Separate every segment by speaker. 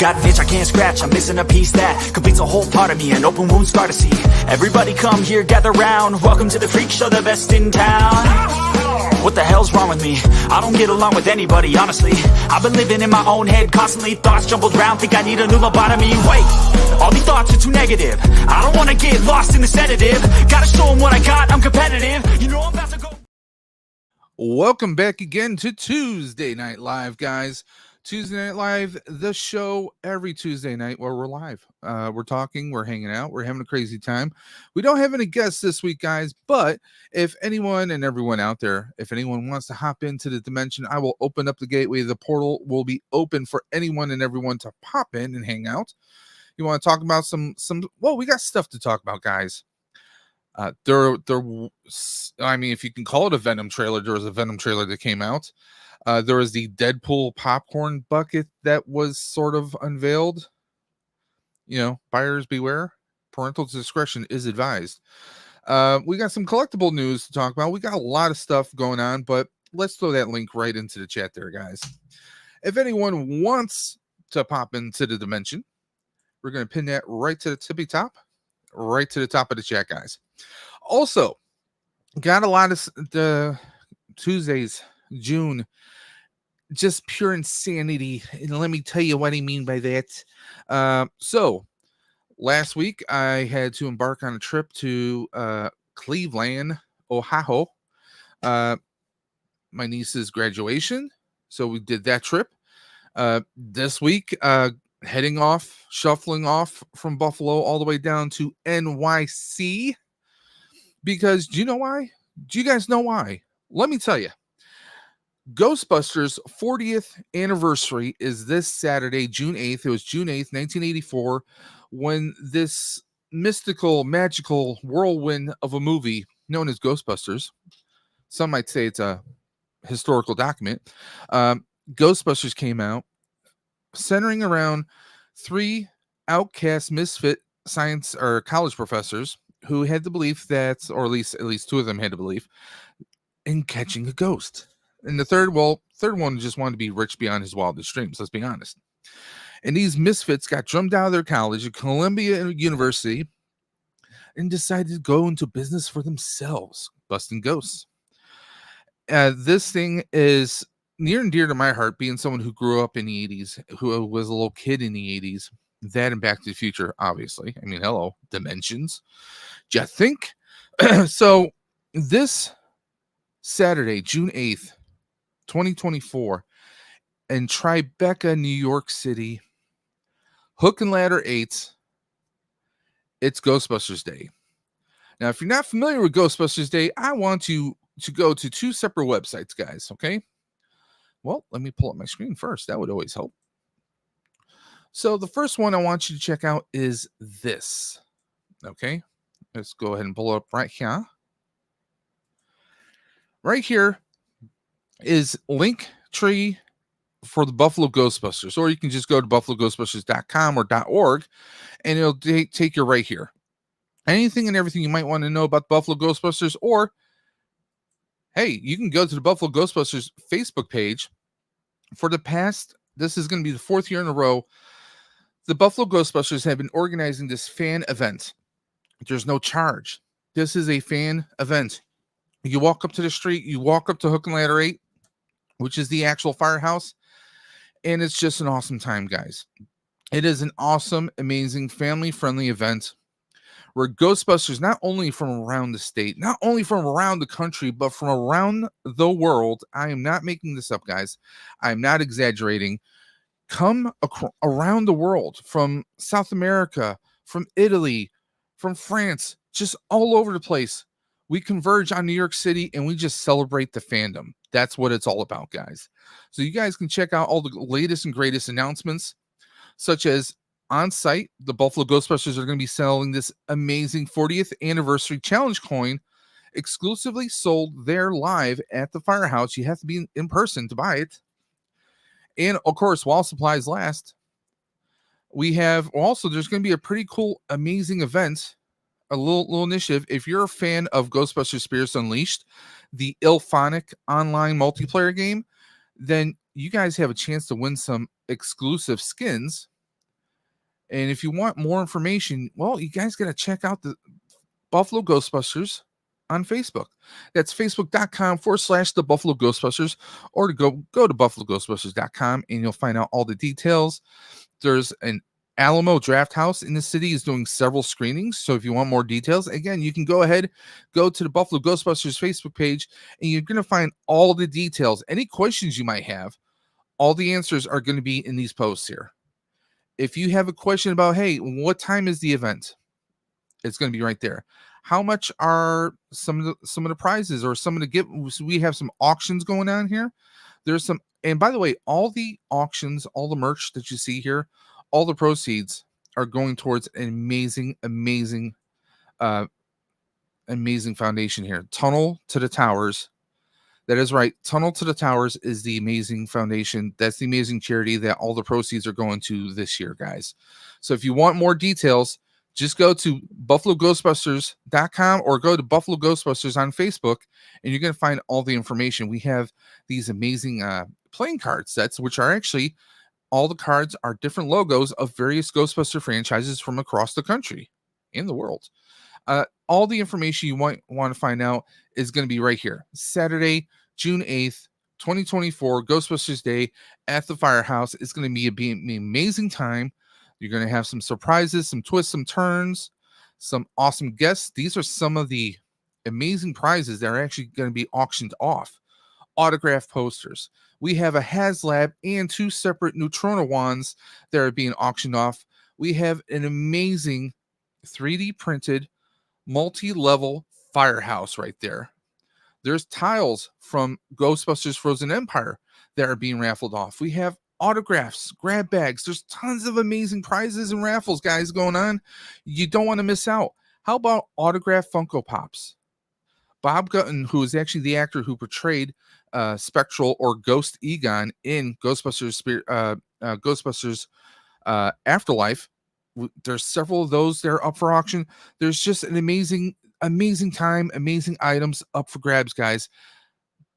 Speaker 1: got an itch I can't scratch, I'm missing a piece that completes a whole part of me, an open wound scar to see. Everybody come here, gather round, welcome to the freak show, the best in town. What the hell's wrong with me? I don't get along with anybody, honestly. I've been living in my own head constantly, thoughts jumbled round, think I need a new lobotomy. Wait, all these thoughts are too negative, I don't wanna get lost in the sedative. Gotta show them what I got, I'm competitive. You know I'm about to go.
Speaker 2: Welcome back again to Tuesday Night Live, guys. Tuesday Night Live, the show every Tuesday night where we're live. We're talking, we're hanging out, we're having a crazy time. We don't have any guests this week, guys, but if anyone and everyone out there, if anyone wants to hop into the dimension, I will open up the gateway. The portal will be open for anyone and everyone to pop in and hang out. You want to talk about well, we got stuff to talk about, guys. I mean, if you can call it a Venom trailer, there was a Venom trailer that came out. There was the Deadpool popcorn bucket that was sort of unveiled. You know, buyers beware. Parental discretion is advised. We got some collectible news to talk about. We got a lot of stuff going on, but let's throw that link right into the chat there, guys. If anyone wants to pop into the dimension, we're going to pin that right to the tippy top, right to the top of the chat, guys. Also, got a lot of the Tuesdays, June, just pure insanity. And let me tell you what I mean by that. So last week I had to embark on a trip to Cleveland, Ohio. My niece's graduation. So we did that trip. This week, shuffling off from Buffalo all the way down to NYC. Because do you know why? Do you guys know why? Let me tell you. Ghostbusters 40th anniversary is this Saturday, June 8th. It was June 8th, 1984, when this mystical, magical whirlwind of a movie known as Ghostbusters, some might say it's a historical document, Ghostbusters came out, centering around three outcast misfit science or college professors who had the belief that, or at least two of them had the belief in catching a ghost. And the third one just wanted to be rich beyond his wildest dreams, let's be honest. And these misfits got drummed out of their college at Columbia University and decided to go into business for themselves, busting ghosts. This thing is near and dear to my heart, being someone who grew up in the 80s, who was a little kid in the 80s. That and Back to the Future, obviously. I mean, hello, Dimensions. Do you think? So this Saturday, June 8th, 2024, in Tribeca, New York City, Hook and Ladder 8, it's Ghostbusters Day. Now, if you're not familiar with Ghostbusters Day, I want you to go to two separate websites, guys, okay? Well, let me pull up my screen first. That would always help. So the first one I want you to check out is this, okay? Let's go ahead and pull it up right here. Right here is Linktree for the Buffalo Ghostbusters, or you can just go to buffaloghostbusters.com or .org, and it'll take you right here. Anything and everything you might want to know about Buffalo Ghostbusters, or hey, you can go to the Buffalo Ghostbusters Facebook page. For the past, this is going to be the fourth year in a row, the Buffalo Ghostbusters have been organizing this fan event. There's no charge. This is a fan event. You walk up to the street, you walk up to Hook and Ladder 8, which is the actual firehouse, and it's just an awesome time, guys. It is an awesome, amazing, family-friendly event where Ghostbusters, not only from around the state, not only from around the country, but from around the world, I am not making this up, guys. I am not exaggerating. Come around the world, from South America, from Italy, from France, just all over the place. We converge on New York City and we just celebrate the fandom. That's what it's all about, guys. So you guys can check out all the latest and greatest announcements, such as on site, the Buffalo Ghostbusters are going to be selling this amazing 40th anniversary challenge coin, exclusively sold there live at the firehouse. You have to be in person to buy it. And of course, while supplies last, we have also, there's going to be a pretty cool, amazing event, a little initiative. If you're a fan of Ghostbusters Spirits Unleashed, the IllFonic online multiplayer game, then you guys have a chance to win some exclusive skins And if you want more information, well, you guys got to check out the Buffalo Ghostbusters on Facebook. That's facebook.com/the Buffalo Ghostbusters, or to go to buffaloghostbusters.com and you'll find out all the details. There's an Alamo Draft House in the city is doing several screenings. So if you want more details, again, you can go to the Buffalo Ghostbusters Facebook page, and you're going to find all the details. Any questions you might have, all the answers are going to be in these posts here. If you have a question about, hey, what time is the event? It's going to be right there. How much are some of the prizes or some of the gifts? We have some auctions going on here. There's some, and by the way, all the auctions, all the merch that you see here, all the proceeds are going towards an amazing foundation here. Tunnel to the Towers. That is right. Tunnel to the Towers is the amazing foundation. That's the amazing charity that all the proceeds are going to this year, guys. So if you want more details, just go to buffaloghostbusters.com or go to Buffalo Ghostbusters on Facebook, and you're going to find all the information. We have these amazing playing card sets, which are actually, all the cards are different logos of various Ghostbuster franchises from across the country and the world. All the information you want to find out is going to be right here. Saturday, June 8th, 2024, Ghostbusters Day at the Firehouse. It's going to be an amazing time. You're going to have some surprises, some twists, some turns, some awesome guests. These are some of the amazing prizes that are actually going to be auctioned off. Autograph posters. We have a HasLab and 2 separate Neutrona wands that are being auctioned off. We have an amazing 3D printed multi-level firehouse right there. There's tiles from Ghostbusters Frozen Empire that are being raffled off. We have autographs, grab bags. There's tons of amazing prizes and raffles, guys, going on. You don't want to miss out. How about autograph Funko Pops? Bob Gutton, who is actually the actor who portrayed Spectral or Ghost Egon in Ghostbusters Afterlife, there's several of those that are up for auction. There's just an amazing time, amazing items up for grabs, guys.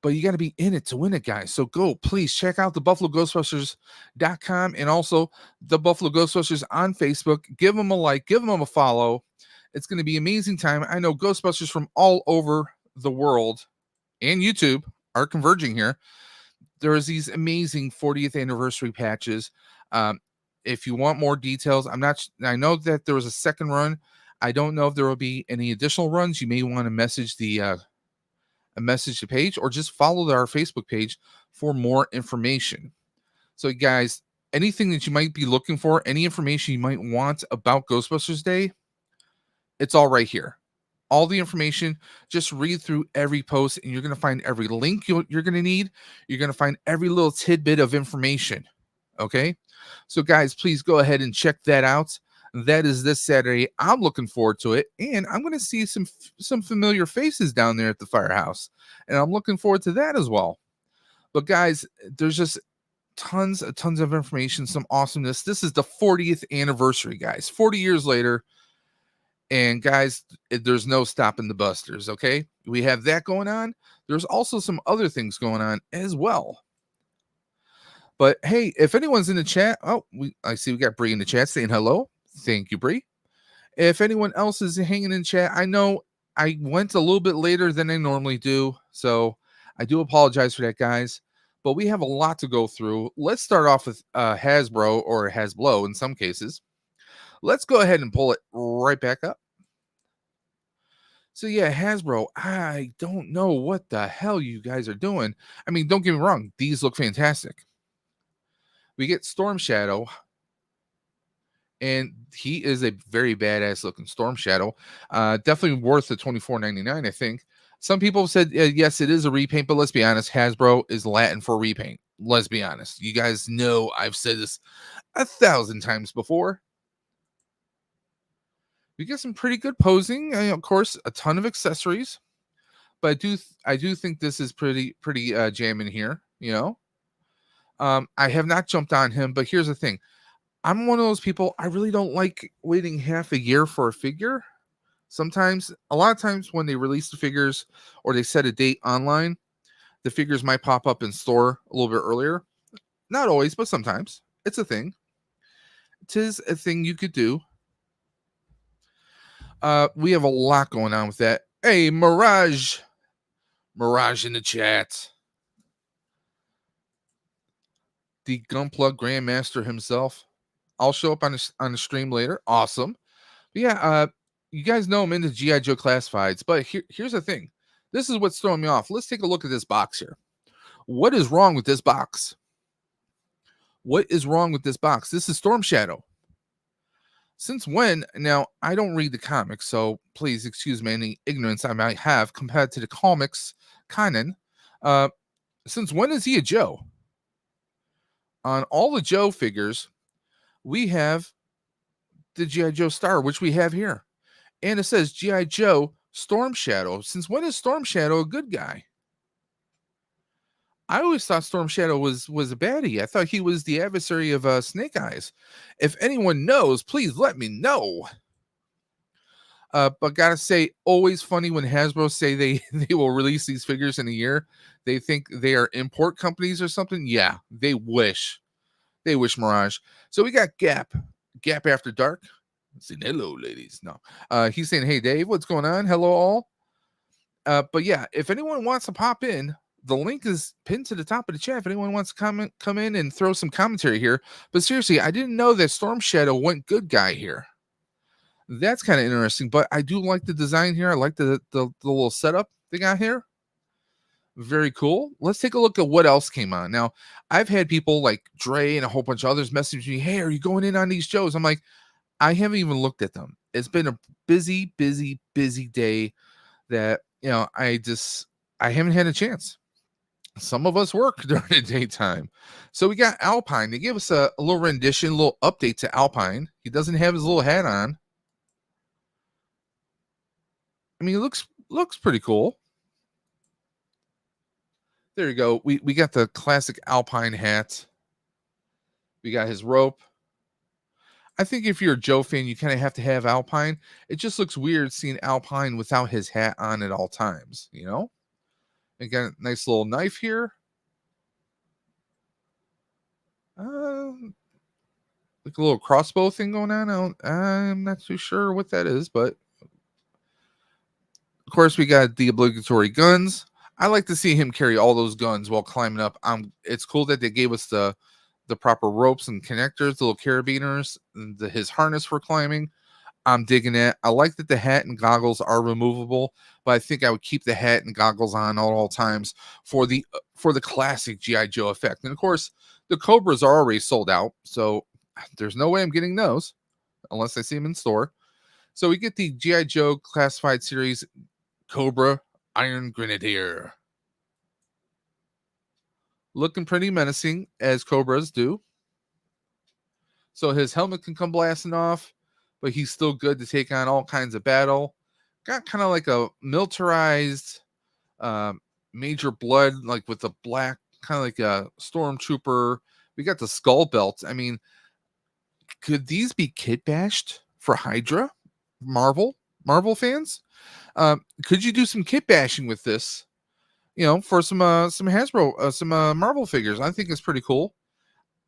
Speaker 2: But you got to be in it to win it, guys. So go, please check out the buffaloghostbusters.com and also the Buffalo Ghostbusters on Facebook. Give them a like, give them a follow. It's going to be amazing time. I know Ghostbusters from all over the world and YouTube are converging here. There's these amazing 40th anniversary patches. If you want more details, I know that there was a second run. I don't know if there will be any additional runs. You may want to message the page or just follow our Facebook page for more information. So guys, anything that you might be looking for, any information you might want about Ghostbusters Day, it's all right here. All the information, just read through every post and you're going to find every link you're going to need. You're going to find every little tidbit of information. Okay. So guys, please go ahead and check that out. That is this Saturday. I'm looking forward to it. And I'm going to see some familiar faces down there at the Firehouse. And I'm looking forward to that as well. But guys, there's just tons of information, some awesomeness. This is the 40th anniversary, guys. 40 years later. And guys, there's no stopping the Busters, okay? We have that going on. There's also some other things going on as well. But hey, if anyone's in the chat, I see we got Bree in the chat saying hello. Thank you, Bree. If anyone else is hanging in chat, I know I went a little bit later than I normally do, so I do apologize for that, guys. But we have a lot to go through. Let's start off with Hasbro or Hasblo in some cases. Let's go ahead and pull it right back up. So yeah, Hasbro, I don't know what the hell you guys are doing. I mean, don't get me wrong. These look fantastic. We get Storm Shadow. And he is a very badass looking Storm Shadow. Definitely worth the $24.99, I think. Some people have said, yes, it is a repaint. But let's be honest. Hasbro is Latin for repaint. Let's be honest. You guys know I've said this 1,000 times before. We get some pretty good posing, of course, a ton of accessories, but I do think this is pretty jamming here. You know, I have not jumped on him, but here's the thing: I'm one of those people. I really don't like waiting half a year for a figure. Sometimes, a lot of times, when they release the figures or they set a date online, the figures might pop up in store a little bit earlier. Not always, but sometimes it's a thing. tis a thing you could do. We have a lot going on with that. Hey, Mirage in the chat. The Gunplug Grandmaster himself. I'll show up on the stream later. Awesome. But yeah, you guys know I'm into G.I. Joe Classifieds, but here's the thing. This is what's throwing me off. Let's take a look at this box here. What is wrong with this box? What is wrong with this box? This is Storm Shadow. Since when? Now, I don't read the comics, so please excuse me any ignorance I might have compared to the comics canon. Since when is he a Joe? On all the Joe figures, we have the G.I. Joe star, which we have here. And it says G.I. Joe Storm Shadow. Since when is Storm Shadow a good guy? I always thought Storm Shadow was a baddie. I thought he was the adversary of Snake Eyes. If anyone knows, please let me know. But gotta say, always funny when Hasbro say they will release these figures in a year. They think they are import companies or something. Yeah, they wish. They wish, Mirage. So we got Gap After Dark. Saying hello, ladies. No, he's saying, hey, Dave, what's going on? Hello, all. But yeah, if anyone wants to pop in, the link is pinned to the top of the chat. If anyone wants to come in and throw some commentary here. But seriously, I didn't know that Storm Shadow went good guy here. That's kind of interesting, but I do like the design here. I like the little setup they got here. Very cool. Let's take a look at what else came on. Now, I've had people like Dre and a whole bunch of others message me, hey, are you going in on these shows? I'm like, I haven't even looked at them. It's been a busy day that, you know, I haven't had a chance. Some of us work during the daytime. So we got Alpine. They gave us a little rendition, a little update to Alpine. He doesn't have his little hat on. I mean, it looks pretty cool. There you go. We got the classic Alpine hat. We got his rope. I think if you're a Joe fan, you kind of have to have Alpine. It just looks weird seeing Alpine without his hat on at all times, you know? We got a nice little knife here. Like a little crossbow thing going on. I'm not too sure what that is, but of course we got the obligatory guns. I like to see him carry all those guns while climbing up. It's cool that they gave us the proper ropes and connectors, the little carabiners, and his harness for climbing. I'm digging it. I like that the hat and goggles are removable, but I think I would keep the hat and goggles on at all times for the classic G.I. Joe effect. And of course, the Cobras are already sold out, so there's no way I'm getting those unless I see them in store. So we get the G.I. Joe Classified Series Cobra Iron Grenadier. Looking pretty menacing, as Cobras do. So his helmet can come blasting off, but he's still good to take on all kinds of battle. Got kind of like a militarized Major Blood, like with the black, kind of like a stormtrooper. We got the skull belt. I mean, could these be kit bashed for Hydra? Marvel fans? Could you do some kit bashing with this? You know, for some Hasbro, some Marvel figures. I think it's pretty cool.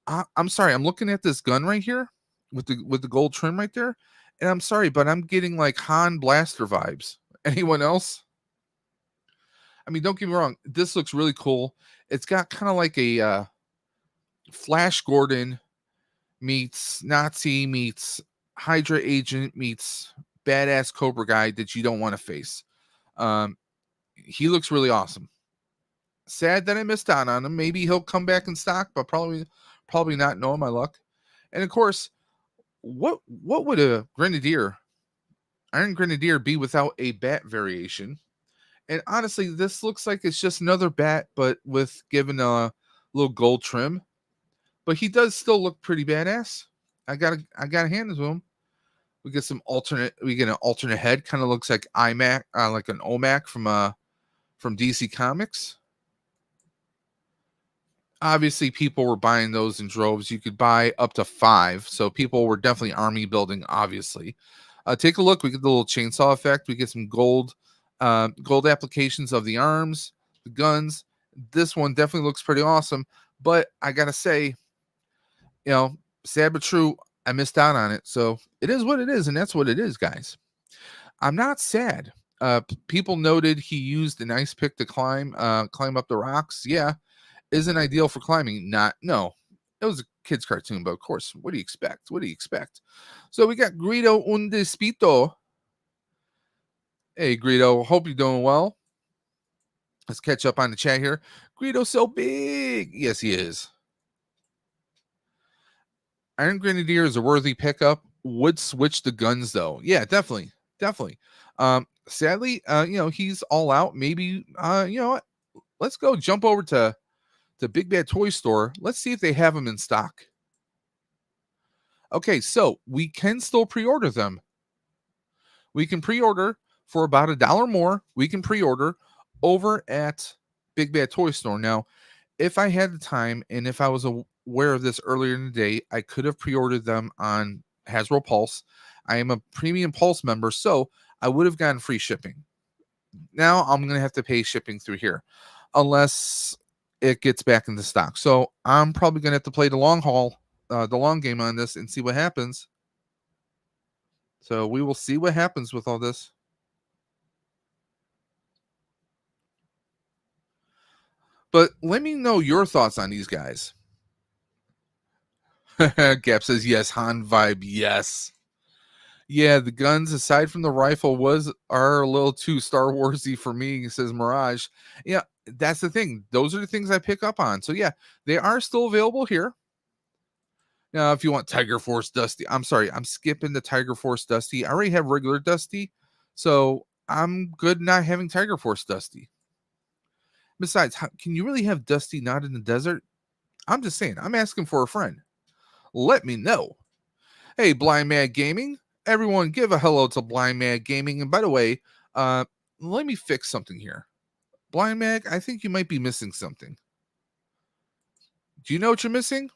Speaker 2: I'm sorry, I'm looking at this gun right here with the gold trim right there, and I'm sorry, but I'm getting like Han Blaster vibes. Anyone else? I mean, don't get me wrong, this looks really cool. It's got kind of like a Flash Gordon meets Nazi meets Hydra agent meets badass Cobra guy that you don't want to face. He looks really awesome. Sad that I missed out on him. Maybe he'll come back in stock, but probably not, knowing my luck. And of course, what would a Iron Grenadier be without a bat variation? And honestly, this looks like it's just another bat, but with given a little gold trim. But he does still look pretty badass. I gotta hand it to him. We get an alternate head, kind of looks like IMAC, like an OMAC from DC Comics. Obviously, people were buying those in droves. You could buy up to 5, so people were definitely army building. Obviously, take a look. We get the little chainsaw effect. We get some gold applications of the arms, the guns. This one definitely looks pretty awesome. But I gotta say, you know, sad but true, I missed out on it. So it is what it is, and that's what it is, guys. I'm not sad. People noted he used an ice pick to climb up the rocks. Yeah, isn't ideal for climbing. No. It was a kid's cartoon, but of course, what do you expect? What do you expect? So we got Guido Undespito. Hey, Guido, hope you're doing well. Let's catch up on the chat here. Guido's so big. Yes, he is. Iron Grenadier is a worthy pickup. Would switch the guns though. Yeah, definitely. Sadly, he's all out. Maybe you know what? Let's go jump over to Big Bad Toy Store. Let's see if they have them in stock. Okay, so we can still pre-order them. We can pre-order for about $1 more. We can pre-order over at Big Bad Toy Store. Now, if I had the time and if I was aware of this earlier in the day, I could have pre-ordered them on Hasbro Pulse. I am a premium Pulse member, so I would have gotten free shipping. Now I'm going to have to pay shipping through here unless it gets back into stock. So I'm probably going to have to play the long haul, the long game on this and see what happens. So we will see what happens with all this. But let me know your thoughts on these guys. Gap says yes. Han vibe, yes. Yeah, the guns aside from the rifle are a little too Star Warsy for me, says Mirage. Yeah, that's the thing. Those are the things I pick up on. So yeah, they are still available here. Now, if you want Tiger Force Dusty, I'm sorry, I'm skipping the Tiger Force Dusty. I already have regular Dusty, so I'm good not having Tiger Force Dusty. Besides, can you really have Dusty not in the desert? I'm just saying, I'm asking for a friend. Let me know. Hey, Blind Mad Gaming. Everyone give a hello to Blind Mad Gaming. And by the way, let me fix something here. Blind Mag, I think you might be missing something. Do you know what you're missing?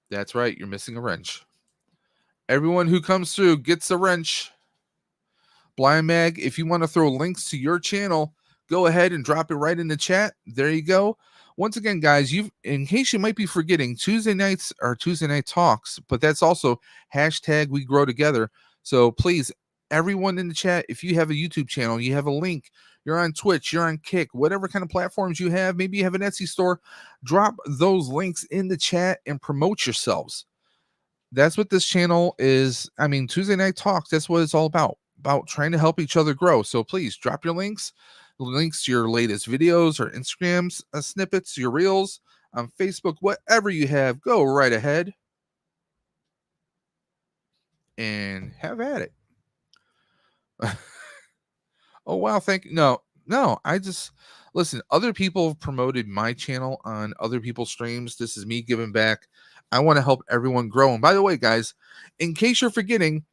Speaker 2: That's right, you're missing a wrench. Everyone who comes through gets a wrench. Blind Mag, if you want to throw links to your channel, go ahead and drop it right in the chat. There you go. Once again, guys, in case you might be forgetting, Tuesday nights are Tuesday Night Talks, but that's also hashtag We Grow Together. So please, everyone in the chat, if you have a YouTube channel, you have a link, you're on Twitch, you're on Kick, whatever kind of platforms you have, maybe you have an Etsy store, drop those links in the chat and promote yourselves. That's what this channel is. I mean, Tuesday Night Talks, that's what it's all about trying to help each other grow. So please drop your links to your latest videos or Instagrams, snippets, your reels on Facebook, whatever you have, go right ahead and have at it. Oh, wow. Thank you. No, I just listen. Other people have promoted my channel on other people's streams. This is me giving back. I want to help everyone grow. And by the way, guys, in case you're forgetting,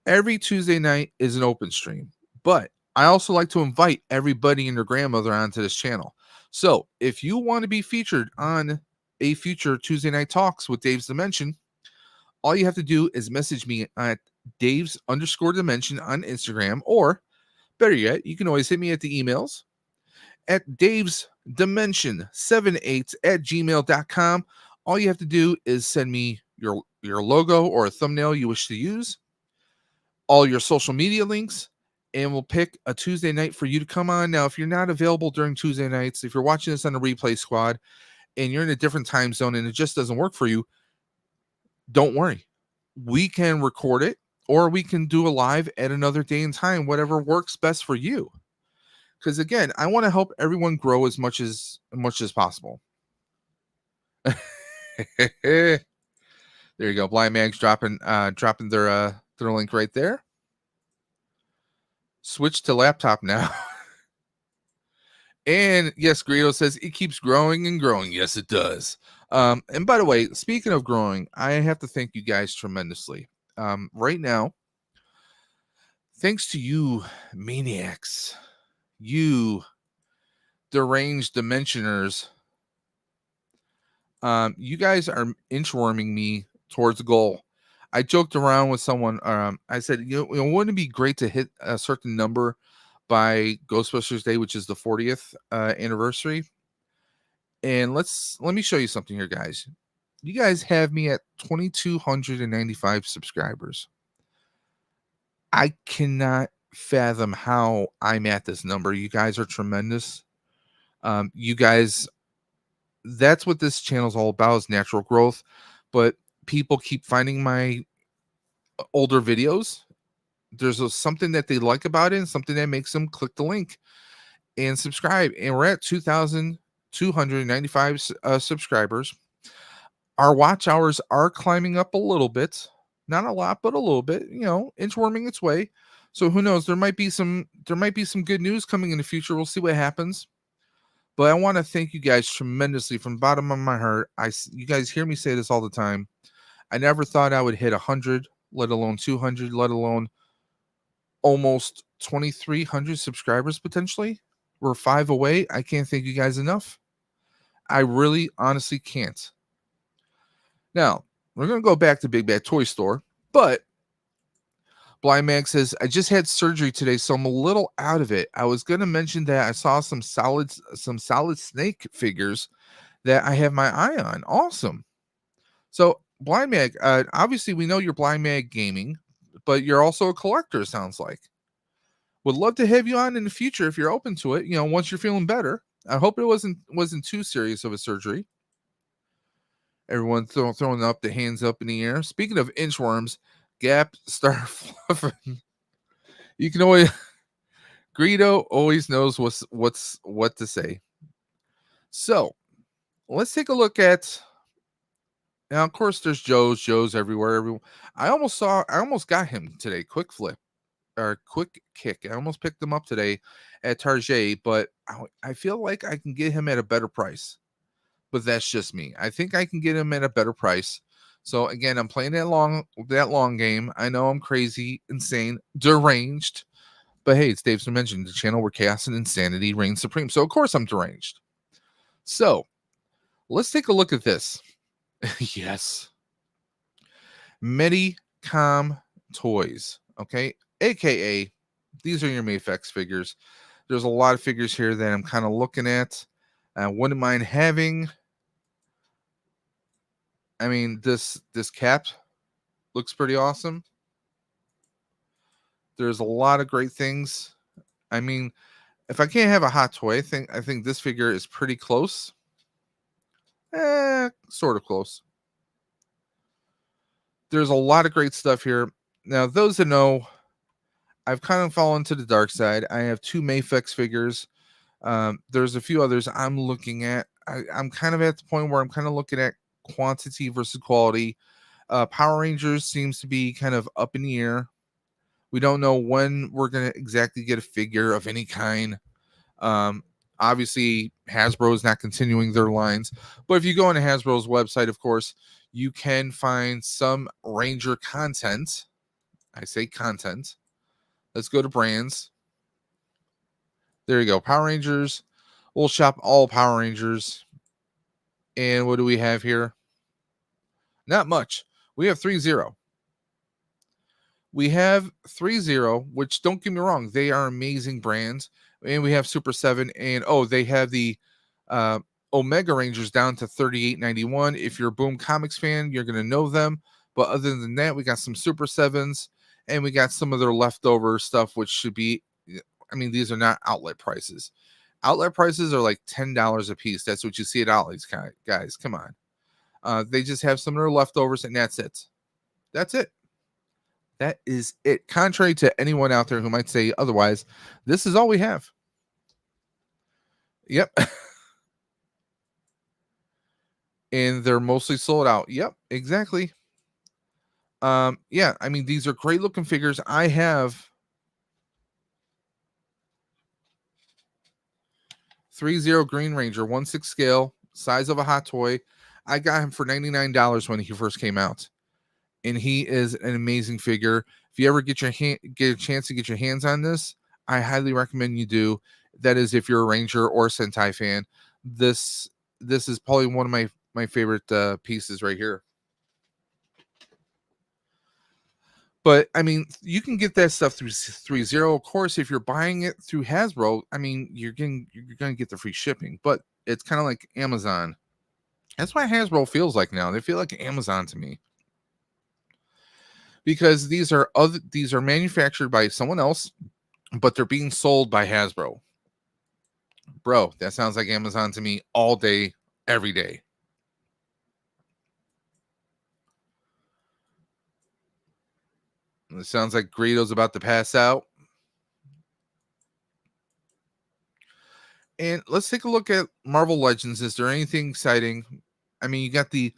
Speaker 2: every Tuesday night is an open stream, but I also like to invite everybody and their grandmother onto this channel. So if you want to be featured on a future Tuesday Night Talks with Dave's Dimension, all you have to do is message me at Dave's_Dimension on Instagram, or better yet, you can always hit me at the emails at davesdimension78@gmail.com. All you have to do is send me your logo or a thumbnail you wish to use, all your social media links, and we'll pick a Tuesday night for you to come on. Now, if you're not available during Tuesday nights, if you're watching this on the replay squad and you're in a different time zone and it just doesn't work for you, don't worry. We can record it or we can do a live at another day and time, whatever works best for you. Because again, I want to help everyone grow as much as possible. There you go. Blind Mag's dropping their link right there. Switch to laptop now. And yes, Greedo says it keeps growing and growing. Yes, it does. And by the way, speaking of growing, I have to thank you guys tremendously. Right now, thanks to you maniacs, you deranged dimensioners, you guys are inchworming me towards the goal. I joked around with someone. I said, wouldn't it be great to hit a certain number by Ghostbusters Day, which is the 40th anniversary? And let me show you something here, guys. You guys have me at 2,295 subscribers. I cannot fathom how I'm at this number. You guys are tremendous. You guys, that's what this channel is all about, is natural growth. But people keep finding my older videos. There's something that they like about it and something that makes them click the link and subscribe. And we're at 2,295 subscribers. Our watch hours are climbing up a little bit, not a lot, but a little bit, inchworming its way. So who knows? There might be some good news coming in the future. We'll see what happens. But I want to thank you guys tremendously from the bottom of my heart. You guys hear me say this all the time. I never thought I would hit 100, let alone 200, let alone almost 2,300 subscribers potentially. We're 5 away. I can't thank you guys enough. I really, honestly can't. Now, we're going to go back to Big Bad Toy Store, but Blind Mag says, I just had surgery today, so I'm a little out of it. I was going to mention that I saw some solid Snake figures that I have my eye on. Awesome. So, Blind Mag, obviously we know you're Blind Mag Gaming, but you're also a collector, it sounds like. Would love to have you on in the future if you're open to it, once you're feeling better. I hope it wasn't too serious of a surgery. Everyone throwing up the hands up in the air. Speaking of inchworms, Gap Star Fluffin. You can always Greedo always knows what to say. So let's take a look at now. Of course, there's Joe's everywhere. I almost got him today. Quick kick. I almost picked him up today at Target, but I feel like I can get him at a better price. But that's just me. I think I can get him at a better price. So again, I'm playing that long game. I know I'm crazy, insane, deranged. But hey, it's Dave's Dimension, the channel where chaos and insanity reign supreme. So of course I'm deranged. So let's take a look at this. Yes. Medicom Toys. Okay. AKA, these are your Mafex figures. There's a lot of figures here that I'm kind of looking at. Wouldn't mind having. I mean, this cap looks pretty awesome. There's a lot of great things. I mean, if I can't have a hot toy, I think this figure is pretty close. Sort of close. There's a lot of great stuff here. Now, those that know, I've kind of fallen to the dark side. I have 2 Mafex figures. There's a few others I'm looking at. I'm kind of at the point where I'm kind of looking at quantity versus quality. Power Rangers seems to be kind of up in the air. We don't know when we're going to exactly get a figure of any kind. Obviously, Hasbro is not continuing their lines. But if you go on Hasbro's website, of course, you can find some Ranger content. I say content. Let's go to brands. There you go. Power Rangers. We'll shop all Power Rangers. And what do we have here? Not much. We have 3-0. We have 3-0, which don't get me wrong, they are amazing brands. And we have Super 7. And they have the Omega Rangers down to $38.91. If you're a Boom Comics fan, you're going to know them. But other than that, we got some Super 7s. And we got some of their leftover stuff, which should be, I mean, these are not outlet prices. Outlet prices are like $10 a piece. That's what you see at outlets, guys. Come on. They just have some of their leftovers, and that's it. That's it. That is it. Contrary to anyone out there who might say otherwise, this is all we have. Yep. And they're mostly sold out. Yep, exactly. Yeah, I mean, these are great looking figures. I have 3-0 Green Ranger, 1/6 scale, size of a hot toy. I got him for $99 when he first came out. And he is an amazing figure. If you ever get a chance to get your hands on this, I highly recommend you do. That is, if you're a Ranger or a Sentai fan. This is probably one of my favorite pieces right here. But I mean, you can get that stuff through 3-0. Of course, if you're buying it through Hasbro, I mean, you're gonna get the free shipping. But it's kind of like Amazon. That's why Hasbro feels like now. They feel like Amazon to me. Because these are manufactured by someone else, but they're being sold by Hasbro. Bro, that sounds like Amazon to me all day, every day. It sounds like Greedo's about to pass out. And let's take a look at Marvel Legends. Is there anything exciting? I mean, you got the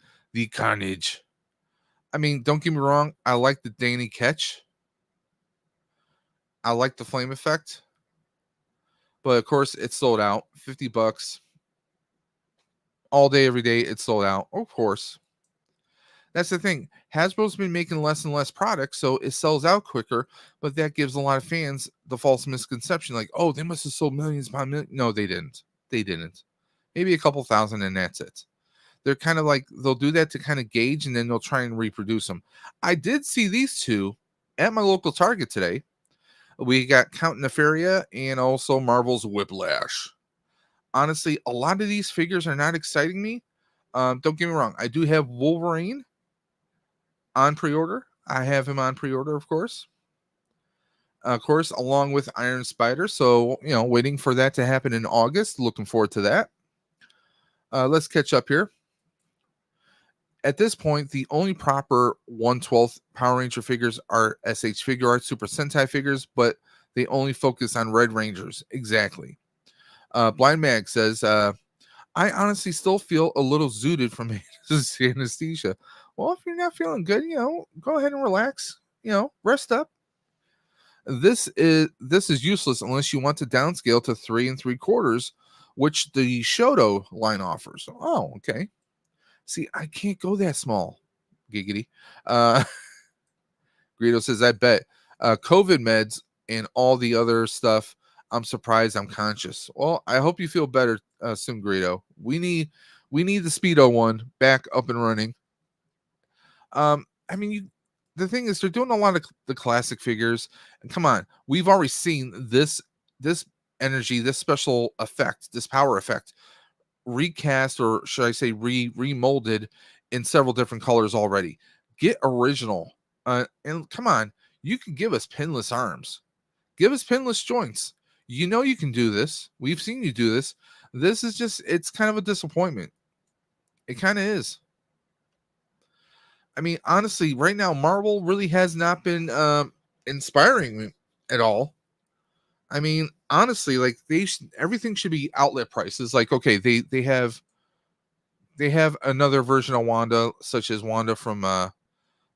Speaker 2: Carnage. I mean, don't get me wrong. I like the Danny catch. I like the flame effect. But of course, it's sold out. $50. All day, every day, it's sold out. Of course. That's the thing. Hasbro's been making less and less products, so it sells out quicker, but that gives a lot of fans the false misconception like, oh, they must have sold millions upon millions. No, they didn't. They didn't. Maybe a couple thousand, and that's it. They're kind of like, they'll do that to kind of gauge, and then they'll try and reproduce them. I did see these two at my local Target today. We got Count Nefaria and also Marvel's Whiplash. Honestly, a lot of these figures are not exciting me. Don't get me wrong. I do have Wolverine on pre-order. I have him on pre-order, of course. Along with Iron Spider. So, waiting for that to happen in August. Looking forward to that. Let's catch up here. At this point, the only proper 1/12 Power Ranger figures are SH Figuarts Super Sentai figures, but they only focus on Red Rangers. Exactly. Blind Mag says, I honestly still feel a little zooted from anesthesia. Well, if you're not feeling good, go ahead and relax. Rest up. This is useless unless you want to downscale to 3 3/4, which the Shoto line offers. Oh, okay. See, I can't go that small. Giggity. Greedo says, I bet. COVID meds and all the other stuff. I'm surprised I'm conscious. Well, I hope you feel better soon, Greedo. We need the Speedo one back up and running. The thing is, they're doing a lot of the classic figures. And come on, we've already seen this energy, this special effect, this power effect recast, or should I say remolded in several different colors already. Get original. And come on, you can give us pinless arms. Give us pinless joints. You can do this. We've seen you do this. This is just, it's kind of a disappointment. It kind of is. I mean, honestly, right now, Marvel really has not been inspiring me at all. I mean, honestly, like everything should be outlet prices. Like, okay, they have another version of Wanda, such as Wanda from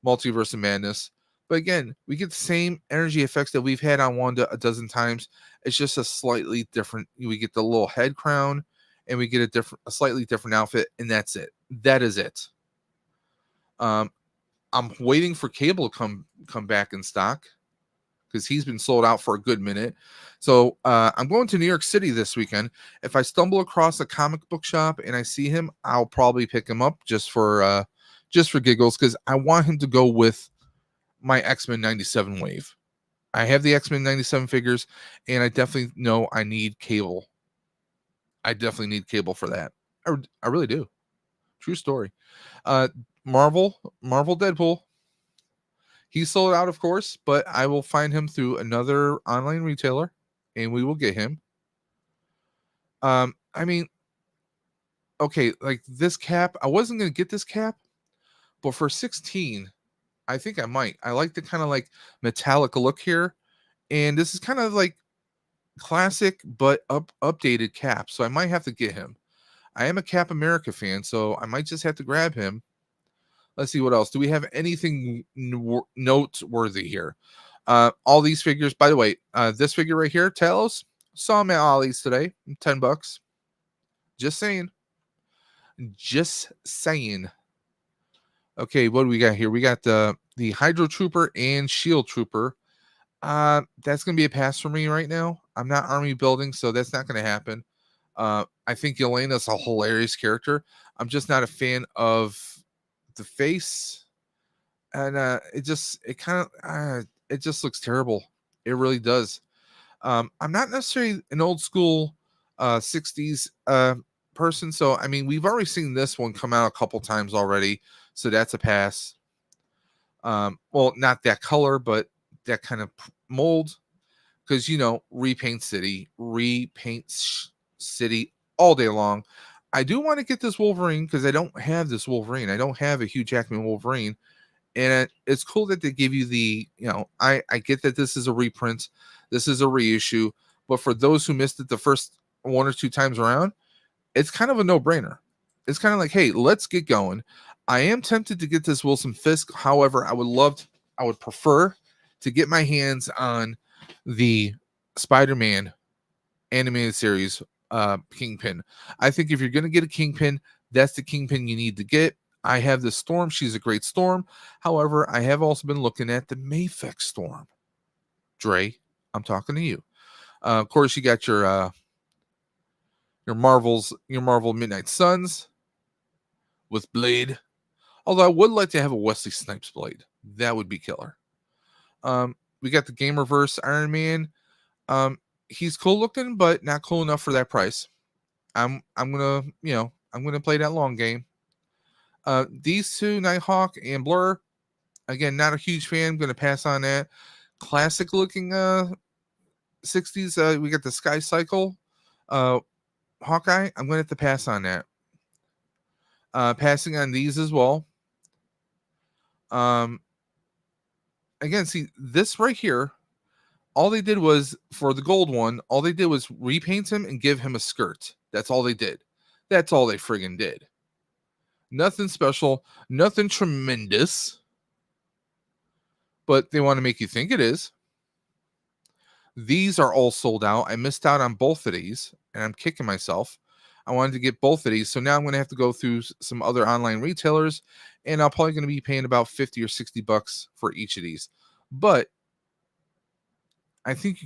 Speaker 2: Multiverse of Madness. But again, we get the same energy effects that we've had on Wanda a dozen times. It's just a slightly different. We get the little head crown, and we get a slightly different outfit, and that's it. That is it. I'm waiting for Cable to come back in stock, because he's been sold out for a good minute. So I'm going to New York City this weekend. If I stumble across a comic book shop and I see him, I'll probably pick him up just for giggles, because I want him to go with my X-Men 97 wave. I have the X-Men 97 figures, and I definitely know I need Cable. I definitely need Cable for that. I really do. True story. Marvel Deadpool. He's sold out, of course, but I will find him through another online retailer, and we will get him. Okay, like this cap, I wasn't going to get this cap, but for 16, I think I might. I like the kind of like metallic look here, and this is kind of like classic but updated cap, so I might have to get him. I am a Cap America fan, so I might just have to grab him. Let's see what else. Do we have anything noteworthy here? All these figures, by the way, this figure right here, Talos, saw him at Ollie's today, $10. Just saying. Okay, what do we got here? We got the Hydro Trooper and Shield Trooper. That's gonna be a pass for me right now. I'm not army building, so that's not gonna happen. I think Yelena's a hilarious character. I'm just not a fan of the face, and it just looks terrible. It really does. I'm not necessarily an old school 60s person. So I mean, we've already seen this one come out a couple times already, so that's a pass. Well, not that color, but that kind of mold, because repaint city all day long. I do want to get this Wolverine because I don't have this Wolverine. I don't have a Hugh Jackman Wolverine, and it's cool that they give you the I get that this is a reprint, this is a reissue, but for those who missed it the first one or two times around, it's kind of a no-brainer. It's kind of like, hey, let's get going. I am tempted to get this Wilson Fisk. However, I would prefer to get my hands on the Spider-Man animated series Kingpin. I think if you're going to get a Kingpin, that's the Kingpin you need to get. I have the Storm. She's a great Storm. However, I have also been looking at the Mafex Storm. Dre, I'm talking to you. Of course, you got your Marvel Midnight Suns with Blade. Although I would like to have a Wesley Snipes Blade. That would be killer. We got the Gamerverse Iron Man. He's cool looking, but not cool enough for that price. I'm gonna play that long game. These two, Nighthawk and Blur, again, not a huge fan. I'm gonna pass on that. Classic looking 60s. We got the Sky Cycle Hawkeye. I'm gonna have to pass on that. Passing on these as well. Again, see this right here. All they did was, for the gold one, all they did was repaint him and give him a skirt. That's all they did. That's all they friggin' did. Nothing special, nothing tremendous, but they want to make you think it is. These are all sold out. I missed out on both of these, and I'm kicking myself. I wanted to get both of these, so now I'm going to have to go through some other online retailers, and I'm probably going to be paying about $50 or $60 for each of these. But I think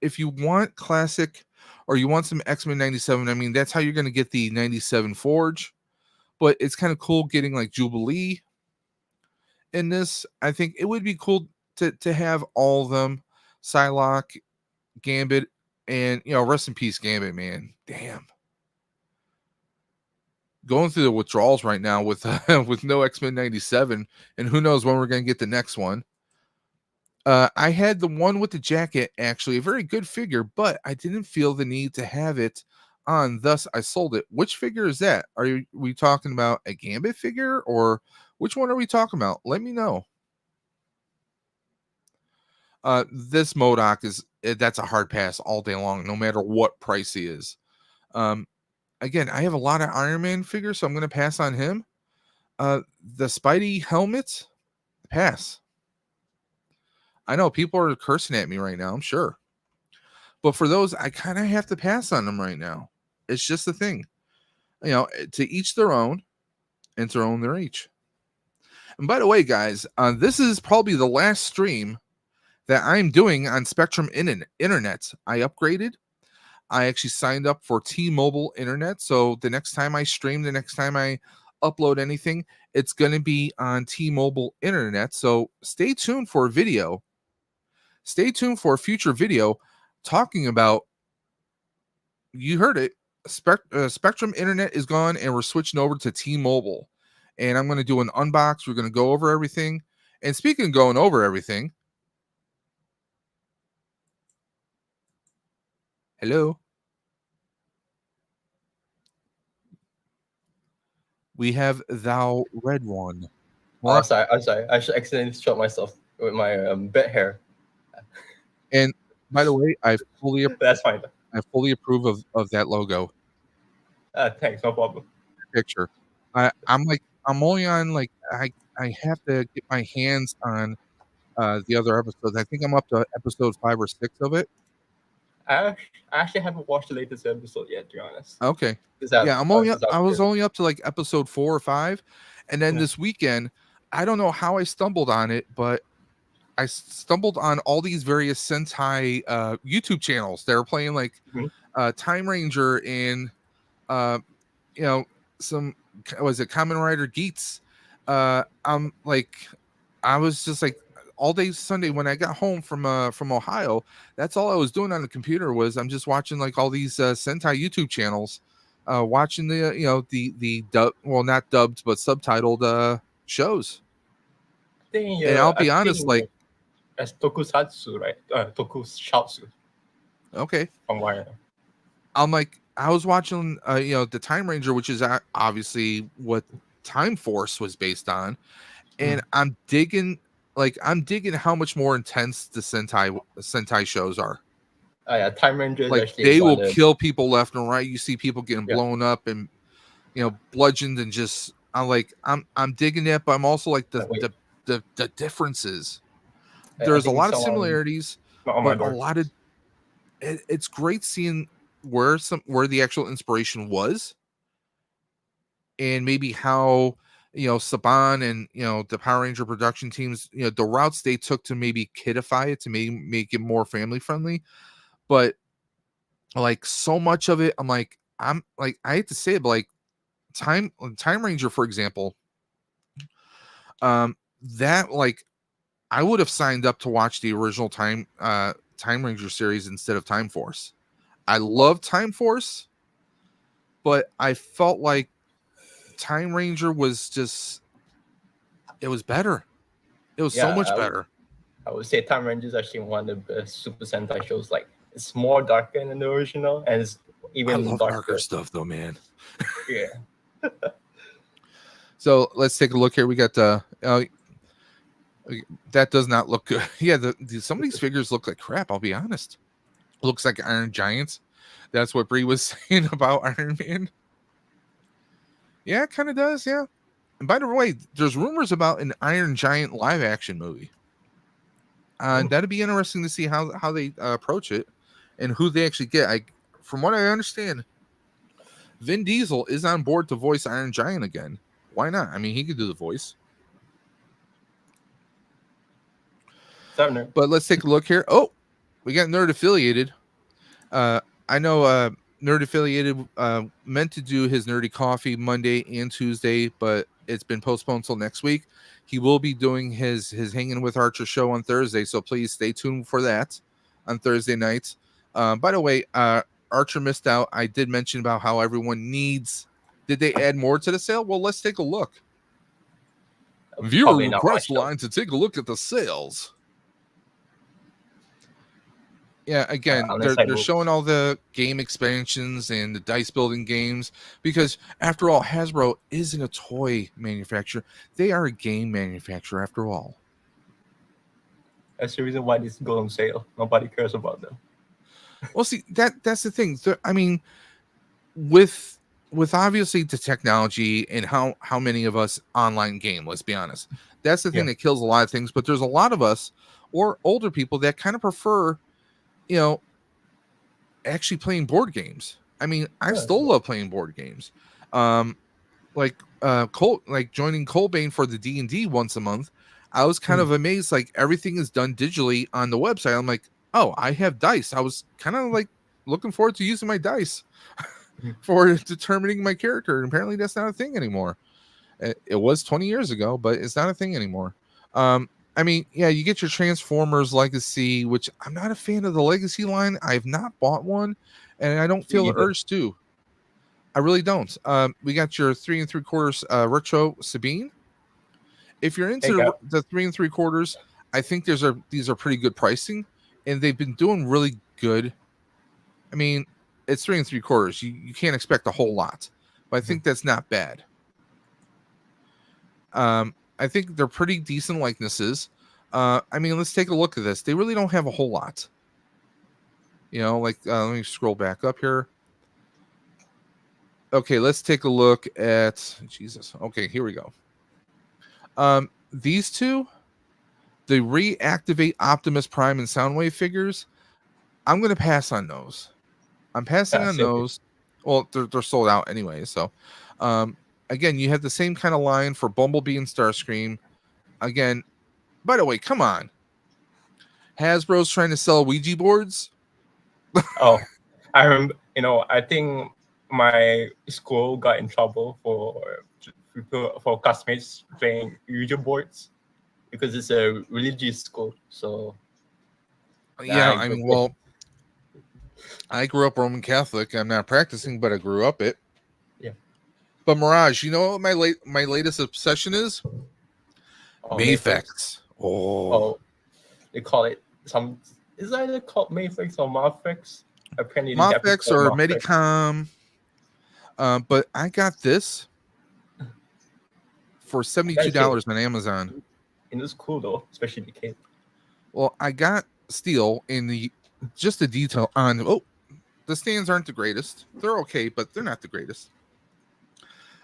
Speaker 2: if you want classic or you want some X-Men 97, I mean, that's how you're going to get the 97 Forge. But it's kind of cool getting like Jubilee in this. I think it would be cool to have all of them. Psylocke, Gambit, and rest in peace, Gambit, man. Damn. Going through the withdrawals right now with with no X-Men 97, and who knows when we're going to get the next one. I had the one with the jacket, actually, a very good figure, but I didn't feel the need to have it on, thus I sold it. Which figure is that? We talking about a Gambit figure, or which one are we talking about? Let me know. This MODOK that's a hard pass all day long, no matter what price he is. Again, I have a lot of Iron Man figures, so I'm going to pass on him. The Spidey helmet, pass. I know people are cursing at me right now, I'm sure. But for those, I kind of have to pass on them right now. It's just the thing. To each their own, and to own their each. And by the way, guys, this is probably the last stream that I'm doing on Spectrum Internet. I upgraded. I actually signed up for T-Mobile Internet. So the next time I stream, the next time I upload anything, it's going to be on T-Mobile Internet. So stay tuned for a video. Stay tuned for a future video talking about, you heard it, Spectrum Internet is gone and we're switching over to T-Mobile. And I'm going to do an unbox. We're going to go over everything. And speaking of going over everything, hello. We have Thou Red One.
Speaker 3: Oh, sorry. I'm sorry. I should accidentally struck myself with my bed hair.
Speaker 2: And by the way,
Speaker 3: That's fine.
Speaker 2: I fully approve of that logo.
Speaker 3: Thanks, no problem.
Speaker 2: Picture. I'm only on I have to get my hands on the other episodes. I think I'm up to episode 5 or 6 of it.
Speaker 3: I actually haven't watched the latest episode yet, to be honest.
Speaker 2: Okay. I was only up to like episode 4 or 5, and then this weekend, I don't know how I stumbled on it, but I stumbled on all these various Sentai YouTube channels that are playing like Time Ranger and some Kamen Rider Geats. I was just like, all day Sunday when I got home from Ohio, that's all I was doing on the computer was I'm just watching like all these Sentai YouTube channels watching the the dub, well, not dubbed but subtitled shows. And I'll be honest, like,
Speaker 3: as tokusatsu, right? Tokusatsu.
Speaker 2: Okay.
Speaker 3: From where?
Speaker 2: I'm like, I was watching, the Time Ranger, which is obviously what Time Force was based on, and I'm digging how much more intense the Sentai shows are.
Speaker 3: Yeah, Time Ranger.
Speaker 2: Like, they will kill people left and right. You see people getting blown up and bludgeoned, and just I'm digging it, but I'm also like the differences. There's a lot of similarities, but a lot of it's great seeing where the actual inspiration was, and maybe how Saban and the Power Ranger production teams, the routes they took to maybe kidify it, to make it more family friendly. But like, so much of it, I hate to say it, but like Time Ranger, for example, that, like, I would have signed up to watch the original Time Ranger series instead of Time Force. I love Time Force, but I felt like Time Ranger was it was better. It was so much better.
Speaker 3: I would say Time Ranger is actually one of the best Super Sentai shows. Like, it's more darker than the original, and it's even
Speaker 2: I love darker stuff, though, man.
Speaker 3: Yeah.
Speaker 2: So let's take a look here. We got that does not look good. Yeah, some of these figures look like crap. I'll be honest. Looks like Iron Giants. That's what Bree was saying about Iron Man. Yeah, it kind of does. Yeah. And by the way, there's rumors about an Iron Giant live action movie. That'd be interesting to see how they approach it and who they actually get. From what I understand, Vin Diesel is on board to voice Iron Giant again. Why not? I mean, he could do the voice. But let's take a look here. Oh, we got Nerd Affiliated. I know Nerd Affiliated meant to do his Nerdy Coffee Monday and Tuesday, but it's been postponed till next week. He will be doing his Hanging with Archer show on Thursday, so please stay tuned for that on Thursday nights. By the way, Archer missed out. I did mention about how everyone needs. Did they add more to the sale? Well, let's take a look. Viewer request line to take a look at the sales. Yeah, again, they're showing all the game expansions and the dice building games, because after all, Hasbro isn't a toy manufacturer. They are a game manufacturer after all.
Speaker 3: That's the reason why these go on sale. Nobody cares about them.
Speaker 2: Well, see, that's the thing. I mean, with obviously the technology and how many of us online game, let's be honest. That's the thing that kills a lot of things. But there's a lot of us, or older people, that kind of prefer, actually playing board games. I mean, I still love playing board games. Like joining Colbane for the D&D once a month. I was kind of amazed. Like, everything is done digitally on the website. I'm like, oh, I have dice. I was kind of like looking forward to using my dice for determining my character. And apparently that's not a thing anymore. It was 20 years ago, but it's not a thing anymore. I mean, yeah, you get your Transformers Legacy, which I'm not a fan of the Legacy line. I've not bought one, and I don't feel the urge to. I really don't. We got your 3 3/4 retro Sabine. If you're into the 3 3/4, I think these are pretty good pricing, and they've been doing really good. I mean, it's 3 3/4. You can't expect a whole lot, but I think that's not bad. I think they're pretty decent likenesses. I mean, let's take a look at this. They really don't have a whole lot. Let me scroll back up here. Okay, let's take a look at Jesus. Okay, here we go. These two, the Reactivate Optimus Prime and Soundwave figures, I'm going to pass on those. I'm passing on those. Well, they're sold out anyway. So, again, you have the same kind of line for Bumblebee and Starscream. Again, by the way, come on. Hasbro's trying to sell Ouija boards.
Speaker 3: Oh, I remember. I think my school got in trouble for classmates playing Ouija boards because it's a religious school. So
Speaker 2: yeah, I grew up Roman Catholic. I'm not practicing, but I grew up it. But Mirage, you know what my latest obsession is?
Speaker 3: Oh,
Speaker 2: Mafex. Oh,
Speaker 3: Oh, they call it some. Is either called Mayfix or Marfix? Apparently, they have
Speaker 2: Mafex or Medicom. But I got this for $72 on Amazon.
Speaker 3: And it's cool though, especially the cape.
Speaker 2: Well, I got steel in the just the detail on. Oh, the stands aren't the greatest. They're okay, but they're not the greatest.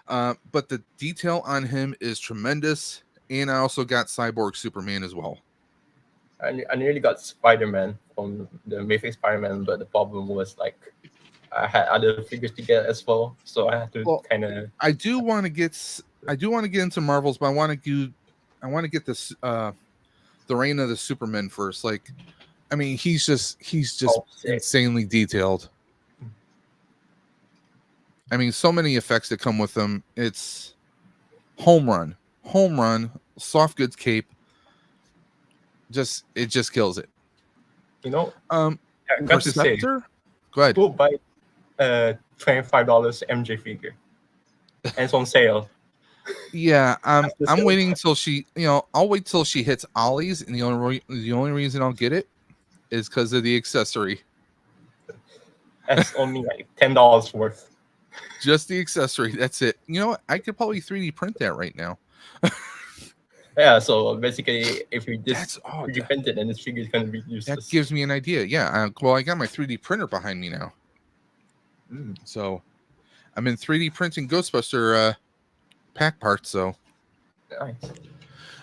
Speaker 2: But the detail on him is tremendous, and I also got Cyborg Superman as well.
Speaker 3: I nearly got Spider-Man from the Mayfix Spider-Man, but the problem was like I had other figures to get as well, so I had to kind of.
Speaker 2: I do want to get into Marvels, but I want to get this the Reign of the Superman first. Like, I mean, he's just insanely detailed. I mean, so many effects that come with them. It's home run, soft goods cape. It just kills it.
Speaker 3: You know, I got to say,
Speaker 2: go ahead.
Speaker 3: Go buy $25 MJ figure, and it's on sale.
Speaker 2: Yeah, I'm waiting until she. I'll wait till she hits Ollie's, and the only reason I'll get it is because of the accessory.
Speaker 3: That's only like $10 worth.
Speaker 2: Just the accessory. That's it. You know what? I could probably 3D print that right now.
Speaker 3: Yeah. So basically, if we just 3D print it, then this figure is going to be useless.
Speaker 2: That gives me an idea. Yeah. Well, I got my 3D printer behind me now. So I'm in 3D printing Ghostbuster pack parts. So
Speaker 3: nice.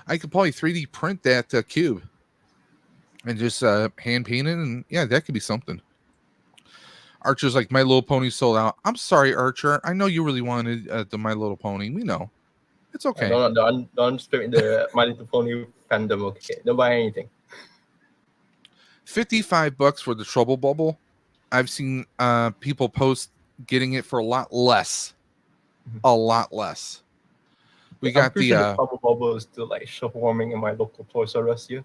Speaker 2: I could probably 3D print that cube and just hand paint it, and yeah, that could be something. Archer's like, My Little Pony sold out. I'm sorry, Archer. I know you really wanted the My Little Pony. We know. It's okay.
Speaker 3: Don't split the My Little Pony fandom. Okay, don't buy anything.
Speaker 2: $55 for the Trouble Bubble. I've seen people post getting it for a lot less. A lot less. We got the
Speaker 3: Trouble Bubble is still like show warming in my local Toys R Us here.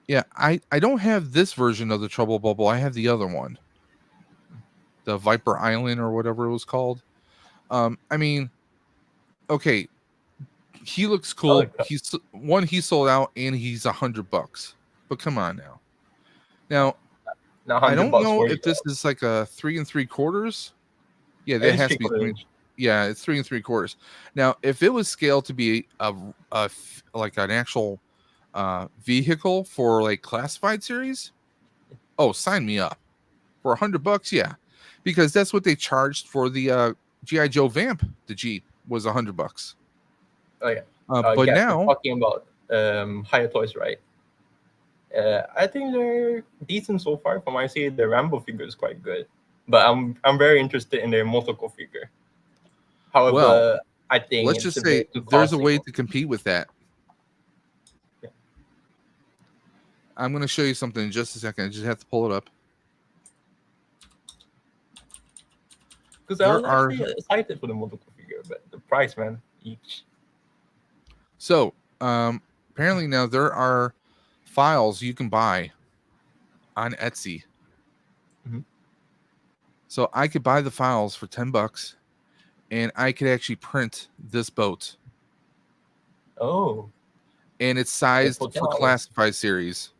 Speaker 2: Yeah, I don't have this version of the Trouble Bubble. I have the other one. The Viper Island or whatever it was called. I mean, okay, he looks cool. He sold out, and he's $100. But come on now. I don't know if this is like a 3 3/4. Yeah, that has to be. Yeah, it's 3 3/4. Now, if it was scaled to be a like an actual vehicle for like classified series, oh, sign me up for $100. Yeah. Because that's what they charged for the G.I. Joe Vamp. The Jeep was $100.
Speaker 3: Oh yeah.
Speaker 2: But now
Speaker 3: talking about higher toys, right? I think they're decent so far. From I see, the Rambo figure is quite good, but I'm very interested in their Motoko figure. However, I think
Speaker 2: let's just say there's a way to compete with that.
Speaker 3: Yeah.
Speaker 2: I'm going to show you something in just a second. I just have to pull it up.
Speaker 3: Because I was actually excited for the Motoko figure, but the price, man, each.
Speaker 2: So, apparently now there are files you can buy on Etsy.
Speaker 3: Mm-hmm.
Speaker 2: So I could buy the files for $10, and I could actually print this boat.
Speaker 3: Oh.
Speaker 2: And it's sized for classified series.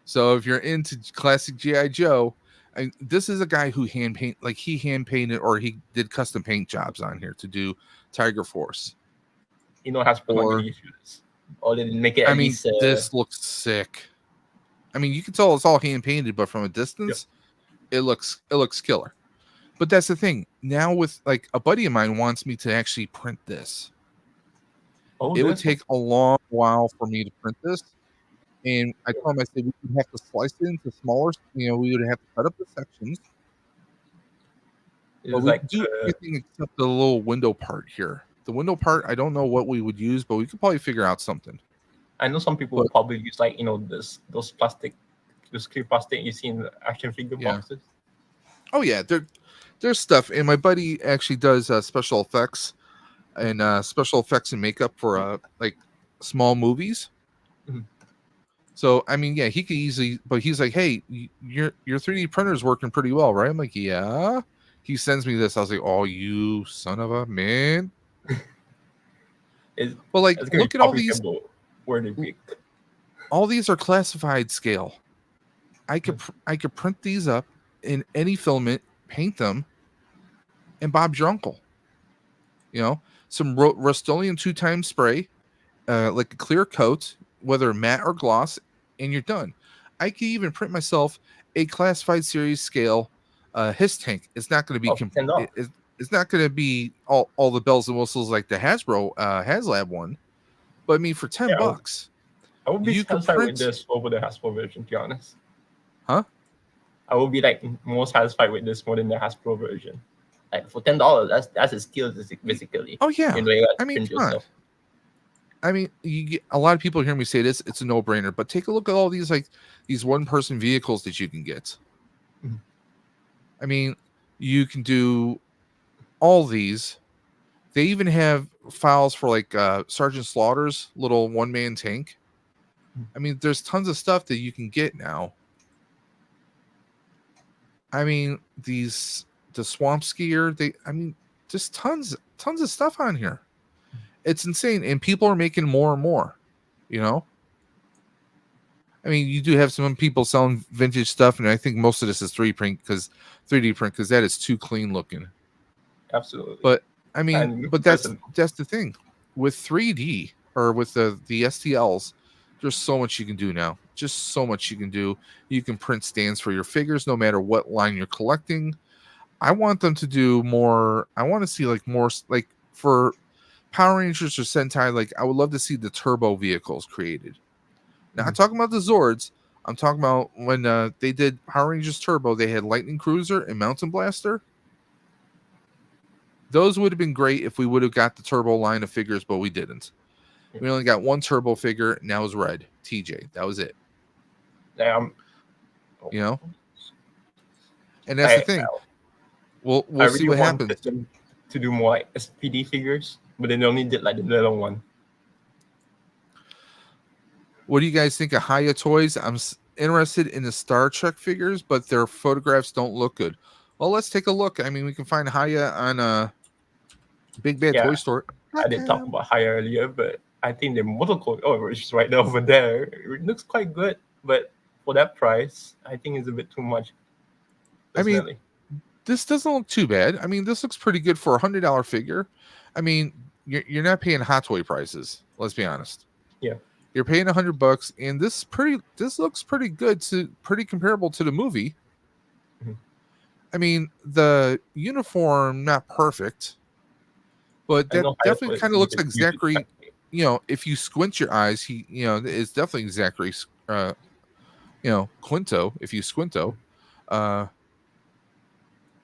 Speaker 2: So if you're into classic G.I. Joe, and this is a guy who hand painted or he did custom paint jobs on here to do Tiger Force.
Speaker 3: You know, it has issues. Or they make it.
Speaker 2: This looks sick. I mean, you can tell it's all hand painted, but from a distance, it looks killer. But that's the thing. Now with like a buddy of mine wants me to actually print this. It would take a long while for me to print this. And I told him, I said, we would have to slice it into smaller, we would have to cut up the sections. But we could do everything except the little window part here. The window part, I don't know what we would use, but we could probably figure out something.
Speaker 3: I know some people would probably use those clear plastic you see in the action figure boxes.
Speaker 2: Oh yeah, there's stuff. And my buddy actually does special effects and makeup for like small movies.
Speaker 3: Mm-hmm.
Speaker 2: So, I mean, yeah, he could easily, but he's like, hey, your 3D printer is working pretty well, right? I'm like, yeah. he sends me this. I was like, "Oh, you son of a man!"
Speaker 3: It's,
Speaker 2: But like,
Speaker 3: it's gonna
Speaker 2: look
Speaker 3: be
Speaker 2: at all these.
Speaker 3: profitable where they pick.
Speaker 2: All these are classified scale. I could print these up in any filament, paint them, and Bob's your uncle. You know, some Rust-Oleum 2-time spray, like a clear coat, whether matte or gloss, and you're done. I could even print myself a classified series scale his tank. It's not going to be
Speaker 3: $10.
Speaker 2: it's not going to be all the bells and whistles like the Hasbro HasLab one, but I mean for $10,
Speaker 3: I would be
Speaker 2: you can
Speaker 3: satisfied with
Speaker 2: print.
Speaker 3: this over the Hasbro version, to be honest.
Speaker 2: Huh?
Speaker 3: I would be like more satisfied with this more than the Hasbro version. Like for $10, that's a skill basically.
Speaker 2: Oh yeah,
Speaker 3: You know, you
Speaker 2: I mean,
Speaker 3: print
Speaker 2: come on.
Speaker 3: yourself.
Speaker 2: I mean, a lot of people hear me say this. It's a no-brainer, but take a look at all these these one-person vehicles that you can get.
Speaker 3: Mhm.
Speaker 2: I mean, you can do all these. They even have files for like Sergeant Slaughter's little one-man tank. I mean, there's tons of stuff that you can get now. I mean, the swamp skier. I mean, just tons of stuff on here. It's insane, and people are making more and more. You know, I mean, you do have some people selling vintage stuff, and I think most of this is 3D print because that is too clean looking.
Speaker 3: Absolutely.
Speaker 2: But I mean,
Speaker 3: And
Speaker 2: but that's the thing with 3D or with the STLs. There's so much you can do now. Just so much you can do. You can print stands for your figures, no matter what line you're collecting. I want them to do more. I want to see more like for Power Rangers or Sentai. Like I would love to see the turbo vehicles created. Now I'm talking about the Zords. I'm talking about when they did Power Rangers Turbo. They had Lightning Cruiser and Mountain Blaster. Those would have been great if we would have got the turbo line of figures, but we didn't. We only got one turbo figure, and that was Red TJ. That was it. You know, and that's the thing. We'll see what happens.
Speaker 3: Them to do more like SPD figures, but they only did like the little one.
Speaker 2: What do you guys think of Haya Toys? I'm interested in the Star Trek figures, but their photographs don't look good. Well, let's take a look. I mean, we can find Haya on a Big Bad Toy Store.
Speaker 3: I did talk about Haya earlier, but I think the model code, which is right over there, it looks quite good. But for that price, I think it's a bit too much. Personally.
Speaker 2: I mean, this doesn't look too bad. I mean, this looks pretty good for $100 figure. I mean, you're not paying Hot Toy prices. Let's be honest.
Speaker 3: Yeah.
Speaker 2: You're paying $100, and this looks pretty good, pretty comparable to the movie. Mm-hmm. I mean, the uniform not perfect, but that definitely kind of looks like Zachary. You know, if you squint your eyes, it's definitely Zachary. Quinto. If you squinto, but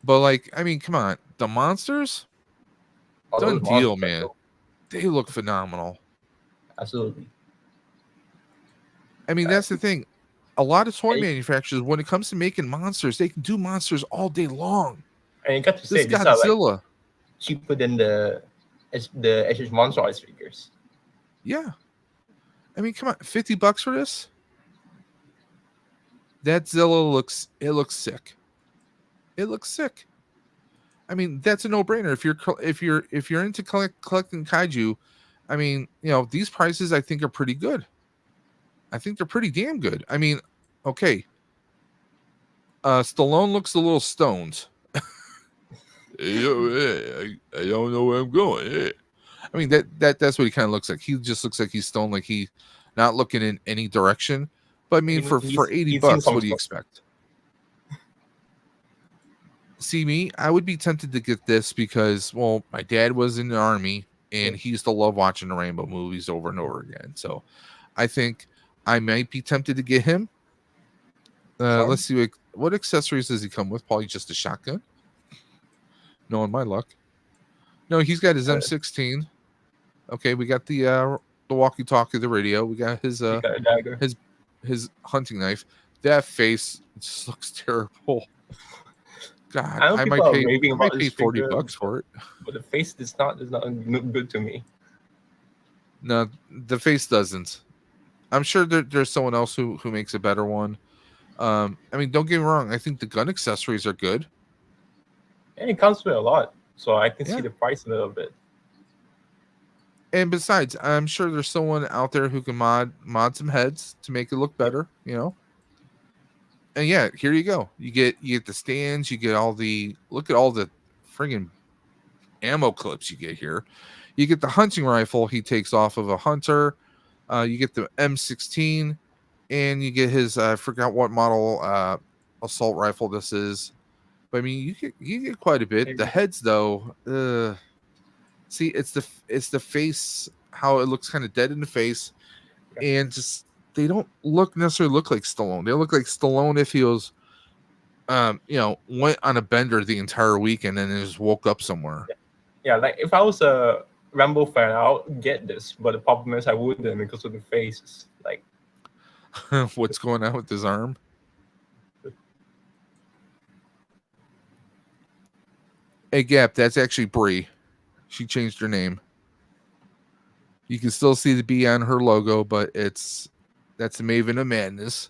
Speaker 2: like, I mean, come on, the monsters, done deal, man. They look phenomenal.
Speaker 3: Absolutely.
Speaker 2: I mean, that's the thing. A lot of toy manufacturers, when it comes to making monsters, they can do monsters all day long.
Speaker 3: And you got to say,
Speaker 2: this Godzilla,
Speaker 3: like cheaper than the SS Monsters figures.
Speaker 2: Yeah, I mean, come on, $50 for this? That Zilla looks sick. It looks sick. I mean, that's a no-brainer. If you're into collecting kaiju, I mean, these prices I think are pretty good. I think they're pretty damn good. I mean, okay. Stallone looks a little stoned. I don't know where I'm going. I mean, that's what he kind of looks like. He just looks like he's stoned, like he not looking in any direction. But I mean, for $80, what do you expect? See me, I would be tempted to get this because, well, my dad was in the Army and he used to love watching the Rainbow movies over and over again. So I think I might be tempted to get him. Let's see what accessories does he come with. Probably just a shotgun. Knowing my luck. No, he's got his M16. Okay, we got the walkie-talkie, the radio. We got his
Speaker 3: dagger.
Speaker 2: his hunting knife. That face just looks terrible. God, I might pay $40 for it.
Speaker 3: But the face does not look good to me.
Speaker 2: No, the face doesn't. I'm sure there's someone else who makes a better one. I mean, don't get me wrong. I think the gun accessories are good.
Speaker 3: And it comes with a lot, so I can
Speaker 2: Yeah.
Speaker 3: see the price a little bit.
Speaker 2: And besides, I'm sure there's someone out there who can mod some heads to make it look better, you know. And yeah, here you go. You get the stands, you get all the look at all the friggin' ammo clips you get here. You get the hunting rifle he takes off of a hunter. You get the M16, and you get his I forgot what model assault rifle this is. But I mean, you get quite a bit. The heads though, see, it's the face, how it looks kind of dead in the face, and just they don't necessarily look like Stallone. They look like Stallone if he was, went on a bender the entire weekend and then just woke up somewhere.
Speaker 3: Yeah, like if I was a Rambo fan, I would get this, but the problem is I wouldn't because of the faces. Like,
Speaker 2: what's going on with his arm? Hey, Gap, that's actually Brie. She changed her name. You can still see the B on her logo, but that's the Maven of Madness.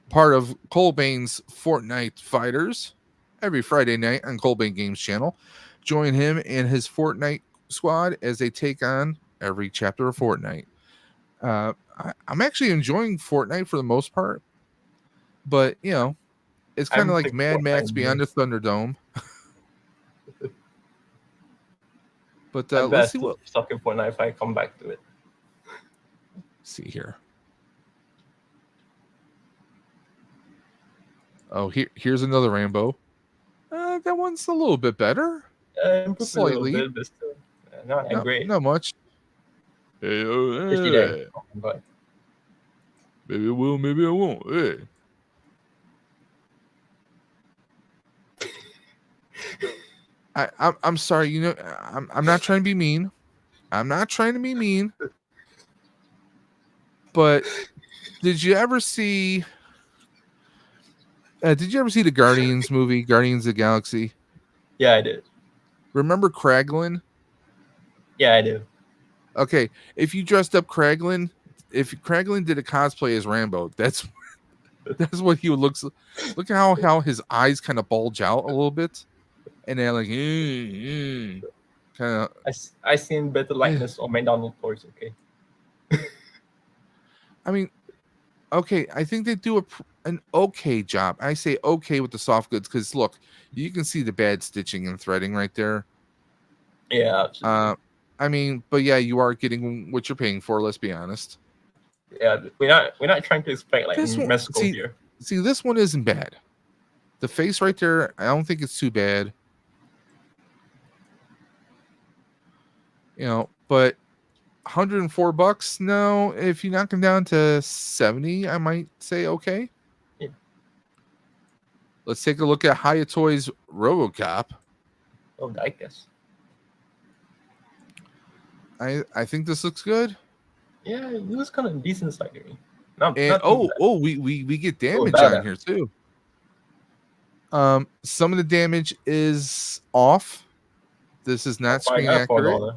Speaker 2: Part of Colbane's Fortnite Fighters every Friday night on Colbane Games channel. Join him and his Fortnite squad as they take on every chapter of Fortnite. I'm actually enjoying Fortnite for the most part, but you know, it's kind of like Mad Max Beyond the Thunderdome. But let's see what
Speaker 3: stuck in Fortnite if I come back to it.
Speaker 2: See here. Oh, here's another Rambo. That one's a little bit better. Slightly.
Speaker 3: A little bit, but still, not that great.
Speaker 2: Not much. Hey, hey. Maybe I will, maybe I won't. Hey. I'm sorry, you know, I'm not trying to be mean. I'm not trying to be mean. But did you ever see the Guardians movie, Guardians of the Galaxy?
Speaker 3: Yeah, I did.
Speaker 2: Remember Kraglin?
Speaker 3: Yeah, I do.
Speaker 2: Okay, if you dressed up Kraglin, if Kraglin did a cosplay as Rambo, that's what he would look. Look at how his eyes kind of bulge out a little bit. And they're like, kind of.
Speaker 3: I seen better likeness on my Donald toys. Okay.
Speaker 2: I mean, okay. I think they do an okay job. I say okay with the soft goods because look, you can see the bad stitching and threading right there.
Speaker 3: Yeah. Absolutely.
Speaker 2: I mean, but yeah, you are getting what you're paying for. Let's be honest.
Speaker 3: Yeah, we're not trying to expect like Mexico here.
Speaker 2: See, this one isn't bad. The face right there, I don't think it's too bad. You know, but $104, no. If you knock them down to 70, I might say okay.
Speaker 3: Yeah.
Speaker 2: Let's take a look at Hayatoy's RoboCop.
Speaker 3: Oh, I guess.
Speaker 2: I think this looks good.
Speaker 3: Yeah, it was kind of decent side to me.
Speaker 2: We get damage on here too. Some of the damage is off. This is not screen accurate.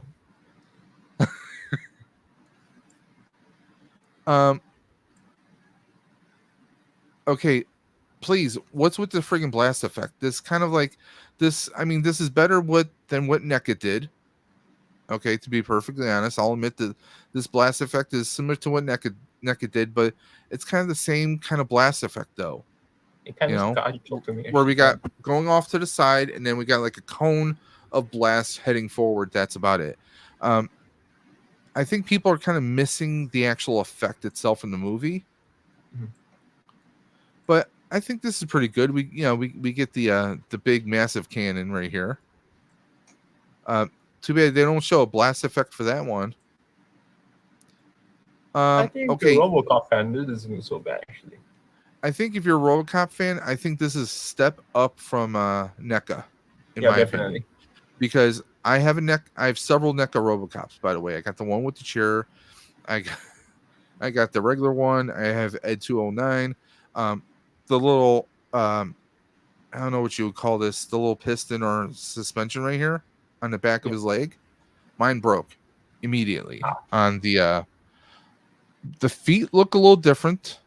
Speaker 2: Okay, please. What's with the friggin' blast effect? This kind of like this. I mean, this is better than what NECA did. Okay, to be perfectly honest, I'll admit that this blast effect is similar to what NECA did, but it's kind of the same kind of blast effect, though.
Speaker 3: It kind of got to me,
Speaker 2: where we got going off to the side, and then we got like a cone of blast heading forward. That's about it. I think people are kind of missing the actual effect itself in the movie, but I think this is pretty good. We get the big massive cannon right here. Too bad they don't show a blast effect for that one.
Speaker 3: I think the RoboCop fan, this isn't so bad actually.
Speaker 2: I think if you're a RoboCop fan, I think this is a step up from NECA, in my opinion. Because I have several NECA RoboCops, by the way. I got the one with the chair. I got the regular one. I have Ed 209. The little I don't know what you would call this, the little piston or suspension right here on the back of his leg. Mine broke immediately. On the feet look a little different.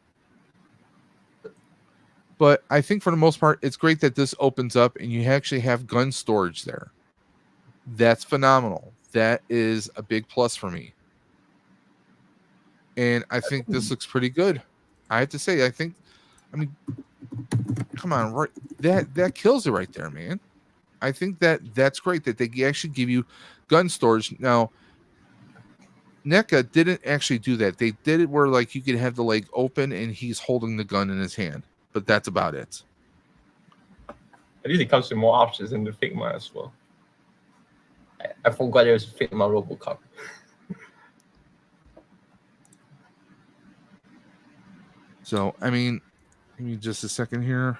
Speaker 2: But I think for the most part, it's great that this opens up and you actually have gun storage there. That's phenomenal. That is a big plus for me. And I think this looks pretty good. I have to say, I mean, come on, right? That kills it right there, man. I think that's great that they actually give you gun storage. Now, NECA didn't actually do that. They did it where like you could have the leg open and he's holding the gun in his hand, but that's about it.
Speaker 3: At least it comes with more options in the Figma as well. I forgot there was a Figma RoboCop.
Speaker 2: So, I mean, give me just a second here.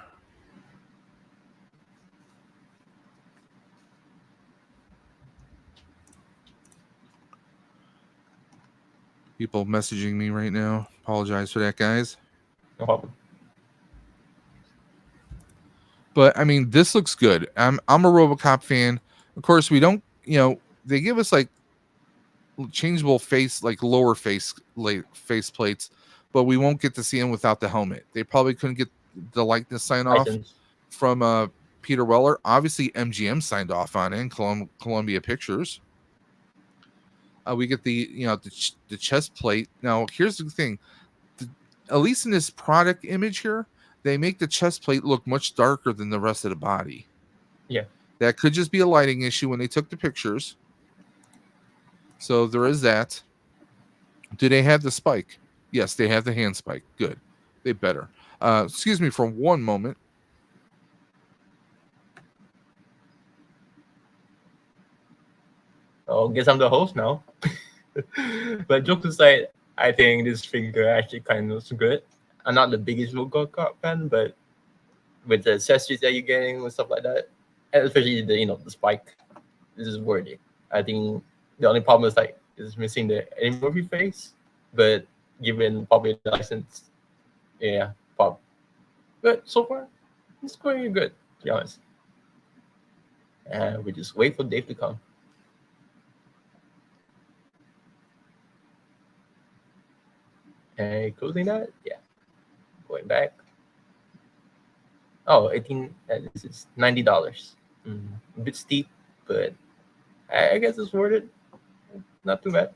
Speaker 2: People messaging me right now. Apologize for that, guys.
Speaker 3: No problem.
Speaker 2: But I mean, this looks good. I'm a RoboCop fan. Of course, we don't. They give us like changeable face, like lower face plates, but we won't get to see him without the helmet. They probably couldn't get the likeness sign off from Peter Weller. Obviously, MGM signed off on it, and Columbia Pictures. We get the the chest plate. Now, here's the thing: at least in this product image here, they make the chest plate look much darker than the rest of the body.
Speaker 3: Yeah,
Speaker 2: that could just be a lighting issue when they took the pictures. So there is that. Do they have the spike? Yes, they have the hand spike. Good. They better. Excuse me for one moment.
Speaker 3: Oh, guess I'm the host now. But jokes aside, I think this figure actually kind of looks good. I'm not the biggest RoboCop fan, but with the accessories that you're getting and stuff like that, and especially the spike, this is worthy. I think the only problem is like it's missing the Eddie Murphy face, but given probably the license, yeah, pop. But so far, it's going good, to be honest. And we just wait for Dave to come. And closing that, yeah. Going back. Oh, 18. This is $90. A bit steep, but I guess it's worth it. Not too bad.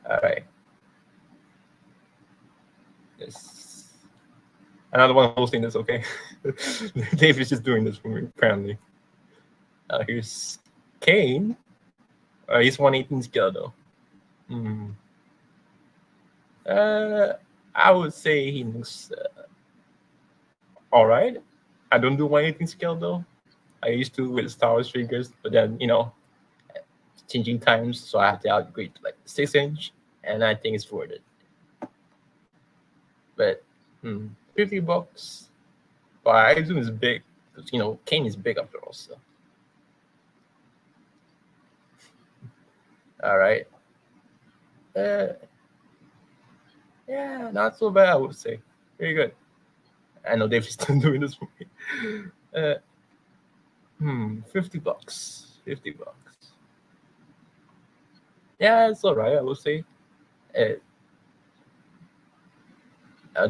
Speaker 3: All right. Yes. Another one hosting this, okay? Dave is just doing this for me, apparently. Here's Kane. He's 118 scale though. I would say he looks all right. I don't do 118 scale though. I used to with Star Wars figures, but then changing times, so I have to upgrade to like 6-inch, and I think it's worth it. But $50. But I assume it's big because Kane is big after all. So. All right. Yeah, not so bad, I would say. Very good. I know Dave's still doing this for me. $50. $50. Yeah, it's all right, I would say. The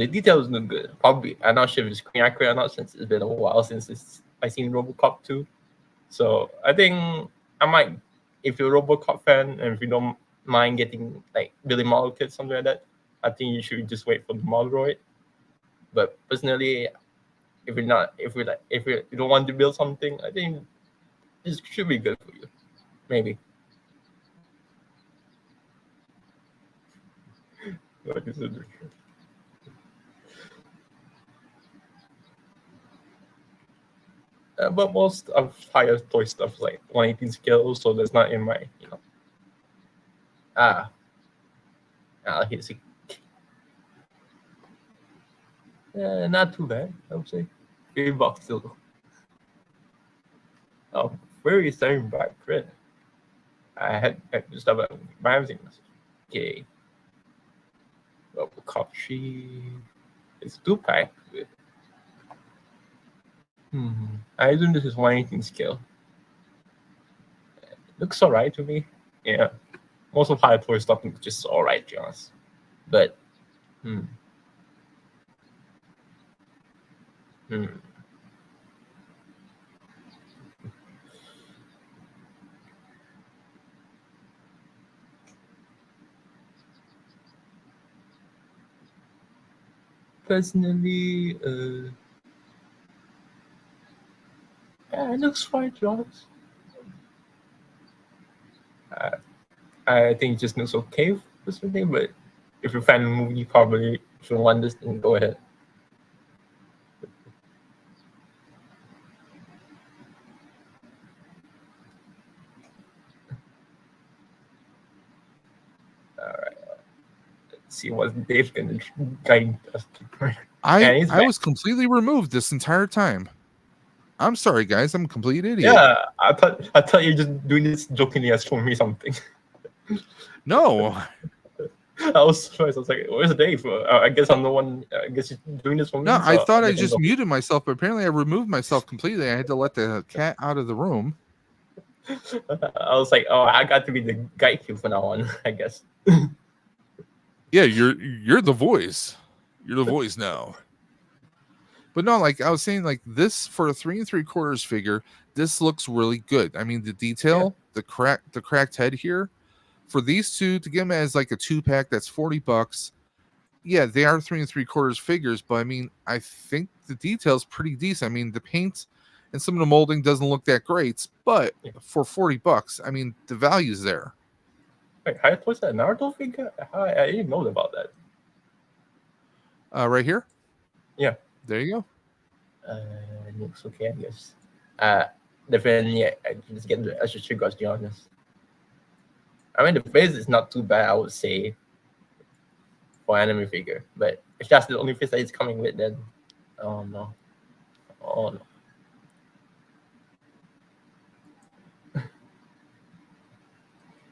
Speaker 3: details look good. Probably, I'm not sure if it's screen accurate or not, since it's been a while since I seen RoboCop 2. So I think I might, if you're a RoboCop fan and if you don't mind getting like building model kits, something like that, I think you should just wait for the Modroid. But personally, if you don't want to build something, I think this should be good for you. Maybe. But most of higher toy stuff is like 118 scale, so that's not in my, here's it. Not too bad, I would say. $3 still. Oh, very exciting back red. I had to stop at my everything. Okay. RoboCop 3. It's 2-pack. I assume this is 118 scale. Looks alright to me. Yeah. most of High Toy stuff is just alright, to be honest. But personally, yeah, it looks fine, to be honest. I think it just looks okay personally, but if you're a fan of the movie, you probably should want this, then go ahead. Alright. Let's see what Dave's gonna guide us to.
Speaker 2: I was completely removed this entire time. I'm sorry, guys. I'm a complete idiot.
Speaker 3: Yeah, I thought you're just doing this jokingly as for me something.
Speaker 2: No.
Speaker 3: I was surprised. I was like, "Where's Dave?" I guess I'm the one. I guess you're doing this for me.
Speaker 2: No, I
Speaker 3: so
Speaker 2: thought I
Speaker 3: guess I'm
Speaker 2: just
Speaker 3: the-
Speaker 2: muted myself, but apparently I removed myself completely. I had to let the cat out of the room.
Speaker 3: I was like, "Oh, I got to be the guide here from now on." I guess.
Speaker 2: Yeah, you're the voice. You're the voice now. But no, like I was saying, like this for a 3 3/4 figure, this looks really good. I mean, the detail, the cracked head here, for these two to get them as like a 2-pack, that's $40. Yeah, they are 3 3/4 figures, but I mean, I think the detail's pretty decent. I mean, the paint and some of the molding doesn't look that great, but for $40, I mean, the value's there.
Speaker 3: Wait, how was that Naruto figure? I didn't know about that.
Speaker 2: Right here.
Speaker 3: Yeah.
Speaker 2: There you go.
Speaker 3: It looks okay, I guess. Definitely, I just get the extra triggers, to be honest. I mean, the face is not too bad, I would say, for anime figure. But if that's the only face that it's coming with, then oh no.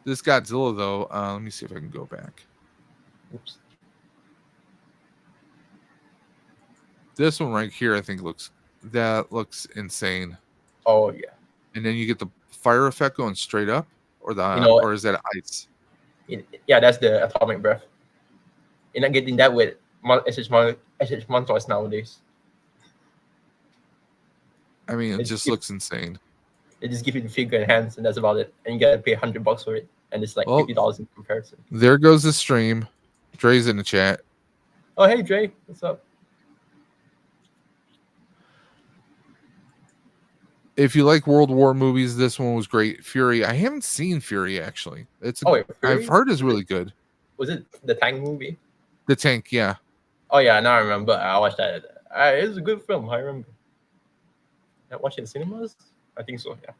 Speaker 2: This Godzilla, though, let me see if I can go back.
Speaker 3: Oops.
Speaker 2: This one right here, I think looks insane.
Speaker 3: Oh yeah.
Speaker 2: And then you get the fire effect going straight up, or or is that ice?
Speaker 3: Yeah, that's the atomic breath. You're not getting that with SH Monsters nowadays.
Speaker 2: I mean, it just looks insane.
Speaker 3: They just give you the figure in hands, and that's about it. And you gotta pay $100 for it, and it's like $50 in comparison.
Speaker 2: There goes the stream. Dre's in the chat.
Speaker 3: Oh hey Dre, what's up?
Speaker 2: If you like World War movies, this one was great. Fury. I haven't seen Fury actually. I've heard is really good.
Speaker 3: Was it the tank movie?
Speaker 2: The tank, yeah.
Speaker 3: Oh yeah, now I remember. I watched that. It was a good film. I remember. I watched it in cinemas. I think so. Yeah.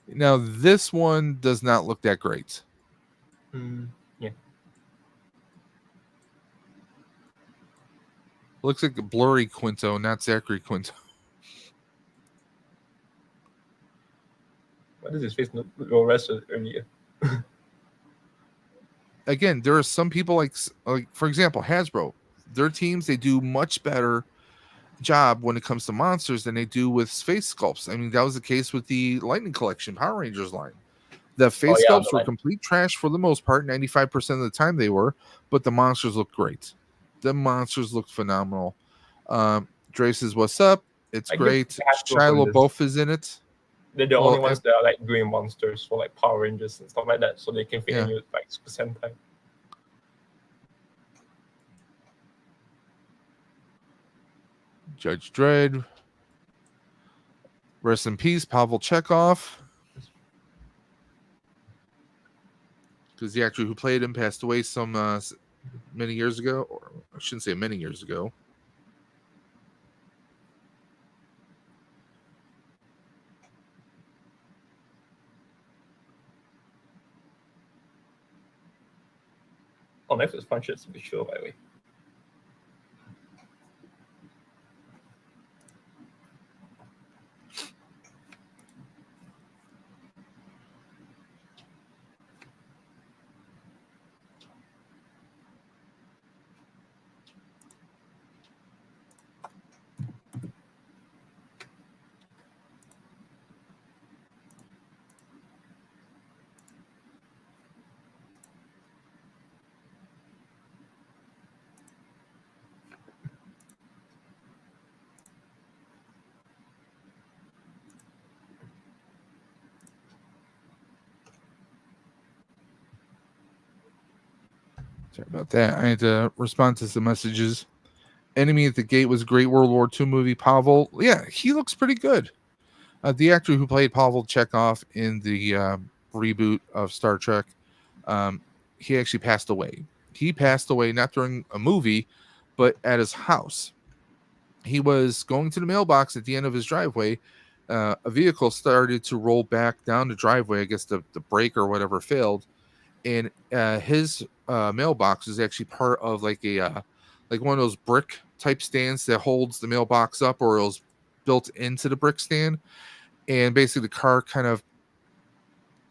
Speaker 2: Now this one does not look that great.
Speaker 3: Yeah.
Speaker 2: Looks like a blurry Quinto, not Zachary Quinto.
Speaker 3: What does his face go rest earlier?
Speaker 2: Again, there are some people like for example, Hasbro. Their teams, they do much better job when it comes to monsters than they do with face sculpts. I mean, that was the case with the Lightning Collection Power Rangers line. The face sculpts were complete trash for the most part. 95% of the time they were, but the monsters looked great. The monsters looked phenomenal. Dre says, "What's up? It's great." Shia LaBeouf is in it.
Speaker 3: They're the only ones that are like doing monsters for like Power Rangers and stuff like that, so they can fit in with like Super Sentai.
Speaker 2: Judge Dredd. Rest in peace, Pavel Chekhov. Because the actor who played him passed away some many years ago, or I shouldn't say many years ago.
Speaker 3: Oh, next is Punches to be sure, by the way.
Speaker 2: Sorry about that. I had to respond to some messages. Enemy at the Gate was a great World War II movie. Pavel, yeah, he looks pretty good. The actor who played Pavel Chekhov in the reboot of Star Trek, he actually passed away. He passed away not during a movie, but at his house. He was going to the mailbox at the end of his driveway. A vehicle started to roll back down the driveway. I guess the brake or whatever failed, and his mailbox is actually part of like one of those brick type stands that holds the mailbox up, or it was built into the brick stand. And basically, the car kind of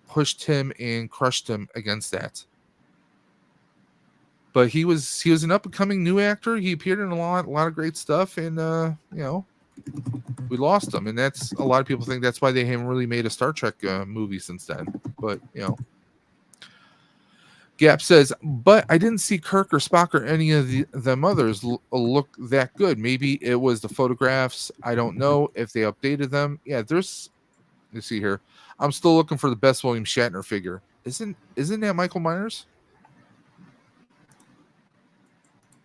Speaker 2: pushed him and crushed him against that. But he was an up and coming new actor. He appeared in a lot of great stuff, and we lost him. And that's a lot of people think that's why they haven't really made a Star Trek movie since then. But Gap says, but I didn't see Kirk or Spock or any of them others look that good. Maybe it was the photographs. I don't know if they updated them. Yeah, let's see here. I'm still looking for the best William Shatner figure. Isn't that Michael Myers?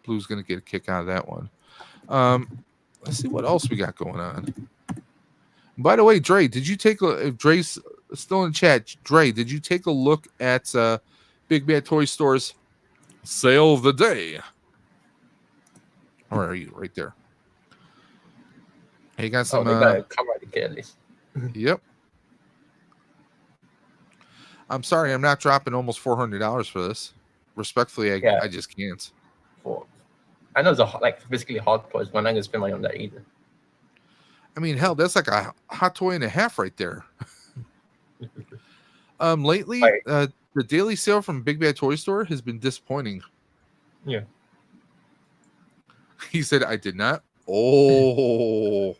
Speaker 2: Blue's gonna get a kick out of that one. Let's see what else we got going on. By the way, Dre, did you take if Dre's still in chat? Dre, did you take a look at Big Bad Toy Store's sale of the day? Where are you? Right there. Hey, you got some.
Speaker 3: They got a cover at least.
Speaker 2: Yep. I'm sorry, I'm not dropping almost $400 for this. Respectfully, I just can't.
Speaker 3: I know it's basically hot toys, but I'm not gonna spend money on that either.
Speaker 2: I mean, hell, that's like a hot toy and a half right there. Lately, the daily sale from Big Bad Toy Store has been disappointing.
Speaker 3: Yeah.
Speaker 2: He said, I did not. Oh.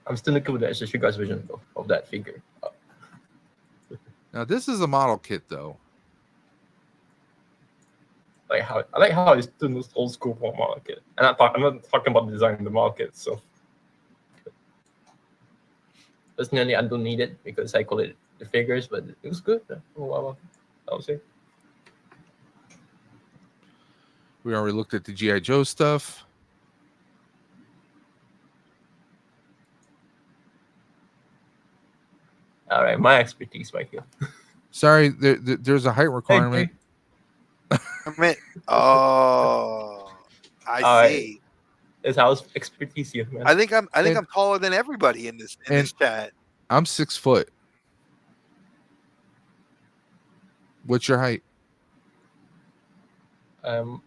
Speaker 3: I'm still looking for the SSU guys version of that figure.
Speaker 2: Now, this is a model kit, though.
Speaker 3: I like how it's still this old school model kit. And I'm not talking about the design of the model kit, so. Personally, I don't need it because I call it the figures, but it was good. Well, I would say.
Speaker 2: We already looked at the G.I. Joe stuff.
Speaker 3: All right, my expertise right here.
Speaker 2: Sorry, there's a height requirement.
Speaker 4: Oh, I see.
Speaker 3: It's house expertise here, man.
Speaker 4: I think I'm taller than everybody in this chat.
Speaker 2: I'm 6 foot. What's your height?
Speaker 3: For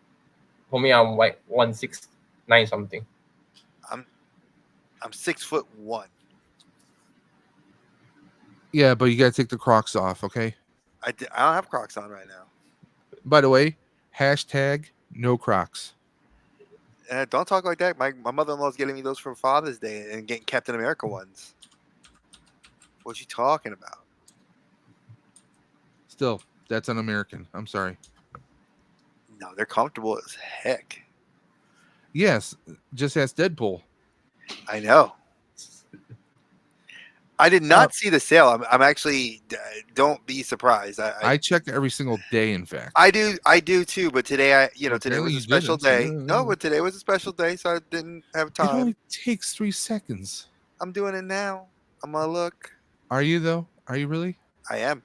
Speaker 3: me, I'm like 169 something.
Speaker 4: I'm 6'1".
Speaker 2: Yeah, but you gotta take the Crocs off, okay?
Speaker 4: I don't have Crocs on right now.
Speaker 2: By the way, hashtag no Crocs.
Speaker 4: Don't talk like that. My mother-in-law's getting me those for Father's Day and getting Captain America ones. What you talking about?
Speaker 2: Still, that's un-American. I'm sorry.
Speaker 4: No, they're comfortable as heck.
Speaker 2: Yes, just ask Deadpool.
Speaker 4: I know. I did not see the sale. I'm actually. Don't be surprised.
Speaker 2: I check every single day. In fact,
Speaker 4: I do too. But today, today was a special day. No, but today was a special day, so I didn't have time.
Speaker 2: It only takes 3 seconds.
Speaker 4: I'm doing it now. I'm gonna look.
Speaker 2: Are you though? Are you really?
Speaker 4: I am.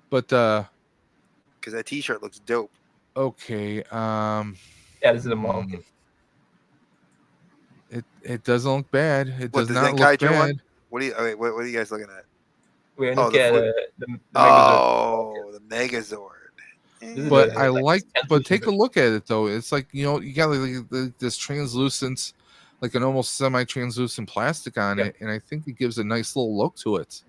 Speaker 2: But
Speaker 4: because that T-shirt looks dope.
Speaker 2: Okay.
Speaker 3: Yeah, this is the model.
Speaker 2: It doesn't look bad. It does not look
Speaker 4: Kaiju
Speaker 2: bad.
Speaker 4: One? What are you guys looking at?
Speaker 3: We're looking at the
Speaker 4: Megazord. The Megazord.
Speaker 2: But I like. But take a look at it though. It's like you got like this translucent, like an almost semi-translucent plastic on it, and I think it gives a nice little look to it.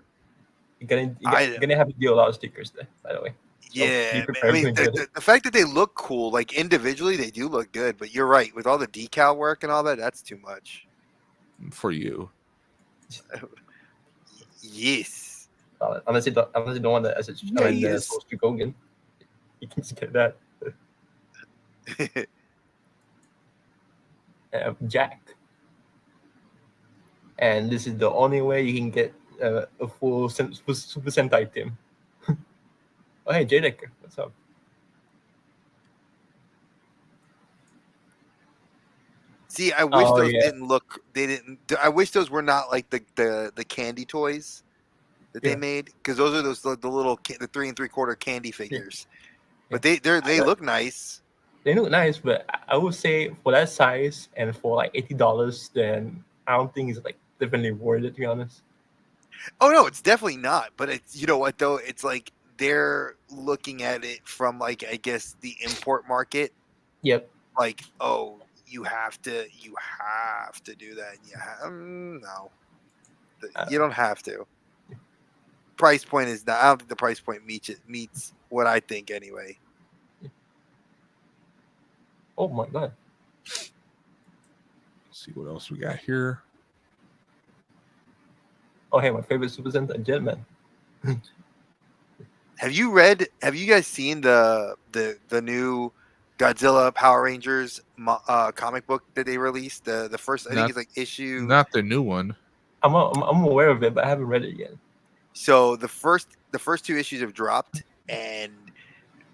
Speaker 3: You're gonna have to deal a lot of stickers there, by the way.
Speaker 4: Yeah, I mean the fact that they look cool, like individually, they do look good. But you're right, with all the decal work and all that, that's too much
Speaker 2: for you.
Speaker 4: Yes.
Speaker 3: Unless you don't want that as supposed to Gogan, you can just get that. Jack, and this is the only way you can get a full Super Sentai team. Oh, hey, Jadek, what's up?
Speaker 4: See, I wish
Speaker 3: Oh,
Speaker 4: those
Speaker 3: yeah.
Speaker 4: didn't look. They didn't. I wish those were not like the candy toys that they
Speaker 3: Yeah.
Speaker 4: made, because those are the little the 3 3/4 candy figures. But
Speaker 3: Yeah.
Speaker 4: they look nice.
Speaker 3: They look nice, but I would say for that size and for like $80, then I don't think it's like definitely worth it, to be honest.
Speaker 4: Oh no, it's definitely not. But it's, you know what though? It's like they're looking at it from, like, I guess, the import market.
Speaker 3: Yep.
Speaker 4: Like, oh, you have to do that. Yeah, no, you don't have to. Price point is not. I don't think the price point meets what I think anyway.
Speaker 3: Oh my god.
Speaker 2: Let's see what else we got here.
Speaker 3: Oh, hey, my favorite Super Sentai, Jetman.
Speaker 4: Have you guys seen the new Godzilla Power Rangers comic book that they released? The first, I think
Speaker 2: Not-
Speaker 4: it's like issue.
Speaker 2: Not the new one.
Speaker 3: I'm aware of it, but I haven't read it yet.
Speaker 4: So the first 2 issues have dropped, and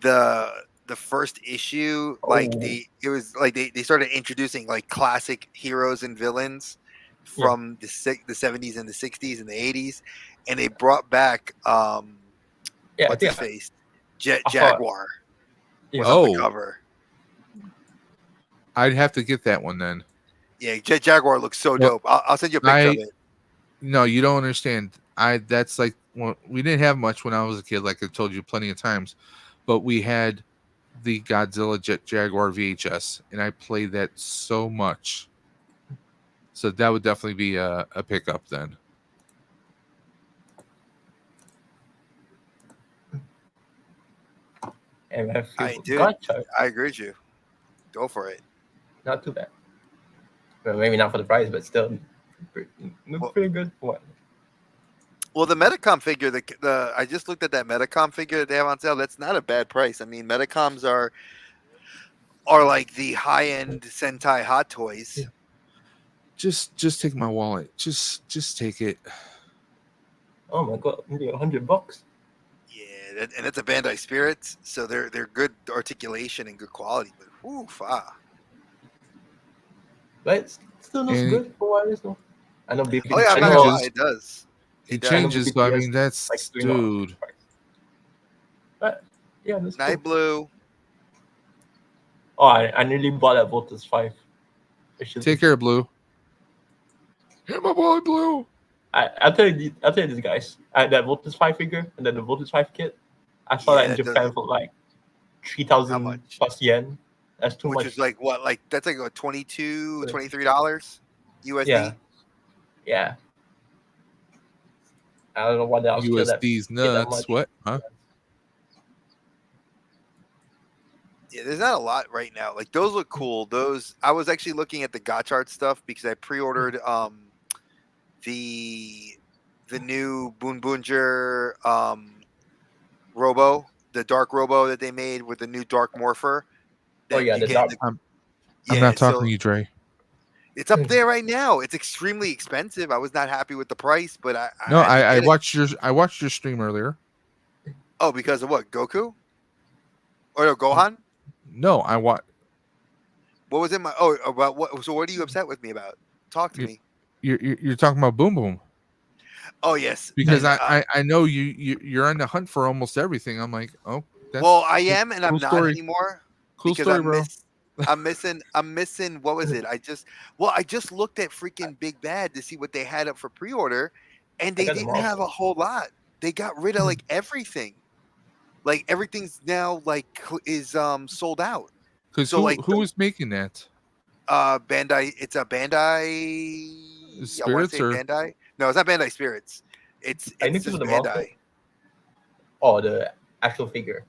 Speaker 4: the first issue, like,
Speaker 3: Oh.
Speaker 4: they started introducing like classic heroes and villains from the 70s and the 60s and the 80s, and they brought back
Speaker 3: Yeah,
Speaker 4: what's
Speaker 3: I
Speaker 4: his
Speaker 3: think
Speaker 4: face, Jet
Speaker 3: I thought-
Speaker 4: Jaguar
Speaker 3: Yeah.
Speaker 4: was on
Speaker 2: Oh.
Speaker 4: the cover.
Speaker 2: I'd have to get that one then.
Speaker 4: Yeah, Jet Jaguar looks so
Speaker 2: Well,
Speaker 4: dope. I'll send you a picture of it.
Speaker 2: No, you don't understand. That's like, well, we didn't have much when I was a kid, like I told you plenty of times, but we had the Godzilla Jet Jaguar VHS, and I played that so much. So that would definitely be a pickup then.
Speaker 3: And I
Speaker 4: I
Speaker 3: feel
Speaker 4: do.
Speaker 3: gotcha.
Speaker 4: I agree with you. Go for it.
Speaker 3: Not too bad. Well, maybe not for the price, but still look pretty good for what.
Speaker 4: Well, the Metacom figure, the I just looked at that Metacom figure that they have on sale. That's not a bad price. I mean, Metacoms are like the high end Sentai Hot Toys.
Speaker 3: Yeah.
Speaker 2: Just take my wallet. Just take it.
Speaker 3: Oh my god, maybe $100.
Speaker 4: Yeah, and it's a Bandai Spirits, so they're good articulation and good quality. But whoo,
Speaker 3: But it still looks
Speaker 2: And-
Speaker 3: good for what it is, though. I know BP.
Speaker 4: Oh yeah, I'm
Speaker 3: I
Speaker 4: not
Speaker 3: know,
Speaker 4: gonna lie, it does.
Speaker 2: It
Speaker 4: does.
Speaker 2: changes, so I
Speaker 3: BTS,
Speaker 2: mean, that's
Speaker 3: like $3.
Speaker 2: dude.
Speaker 3: But yeah, that's
Speaker 4: Night
Speaker 3: cool.
Speaker 4: Blue.
Speaker 3: Oh, I nearly bought that Voltus 5. It should
Speaker 2: Take care, Blue. Hit my boy, Blue.
Speaker 3: I'll tell you this, guys. That Voltus 5 figure and then the Voltus 5 kit, I saw
Speaker 4: Yeah,
Speaker 3: that in
Speaker 4: that
Speaker 3: Japan
Speaker 4: does-
Speaker 3: for like
Speaker 4: How
Speaker 3: 3,000
Speaker 4: much?
Speaker 3: plus yen. That's too
Speaker 4: Which
Speaker 3: much.
Speaker 4: is like what? Like that's like what, $22,
Speaker 3: Yeah.
Speaker 4: $23 USD.
Speaker 3: Yeah. Yeah. I don't know what else.
Speaker 2: USD's
Speaker 3: that
Speaker 2: nuts.
Speaker 3: much.
Speaker 2: What? Huh?
Speaker 4: Yeah, there's not a lot right now. Like those look cool. Those I was actually looking at the Gotchard stuff because I pre-ordered the new Boon Boonger Robo, the Dark Robo that they made with the new Dark Morpher.
Speaker 3: Oh,
Speaker 4: that
Speaker 3: yeah,
Speaker 4: you
Speaker 3: the
Speaker 4: get
Speaker 3: Dark-
Speaker 2: I'm
Speaker 4: yeah,
Speaker 2: not talking
Speaker 4: so
Speaker 2: to you, Dre.
Speaker 4: it's up there right now. It's extremely expensive. I was not happy with the price, but I
Speaker 2: No,
Speaker 4: had to
Speaker 2: I
Speaker 4: get it.
Speaker 2: watched your stream earlier.
Speaker 4: Oh, because of what? Goku? Or no, Gohan?
Speaker 2: No, I watched.
Speaker 4: What was in my? Oh, about what? So what are you upset with me about? Talk to
Speaker 2: You-
Speaker 4: me.
Speaker 2: You're talking about Boom Boom
Speaker 4: Oh yes,
Speaker 2: because
Speaker 4: and,
Speaker 2: I know you're on the hunt for almost everything. I'm like, oh, that's
Speaker 4: well, I am, and I'm
Speaker 2: cool
Speaker 4: not
Speaker 2: story.
Speaker 4: anymore
Speaker 2: cool
Speaker 4: because
Speaker 2: story, bro.
Speaker 4: I'm missing. What was it? I just looked at freaking Big Bad to see what they had up for pre-order, and they
Speaker 3: got them
Speaker 4: didn't
Speaker 3: all.
Speaker 4: have a whole lot. They got rid of like everything. Like everything's now like is sold out.
Speaker 2: Because
Speaker 4: so, like,
Speaker 2: who is making that?
Speaker 4: Bandai. It's a Bandai. I want
Speaker 2: Spirits
Speaker 4: to say
Speaker 2: or-
Speaker 4: Bandai. No, it's not Bandai Spirits. It's
Speaker 3: I need
Speaker 4: just
Speaker 3: to put them all.
Speaker 4: Bandai.
Speaker 3: Oh, the actual figure.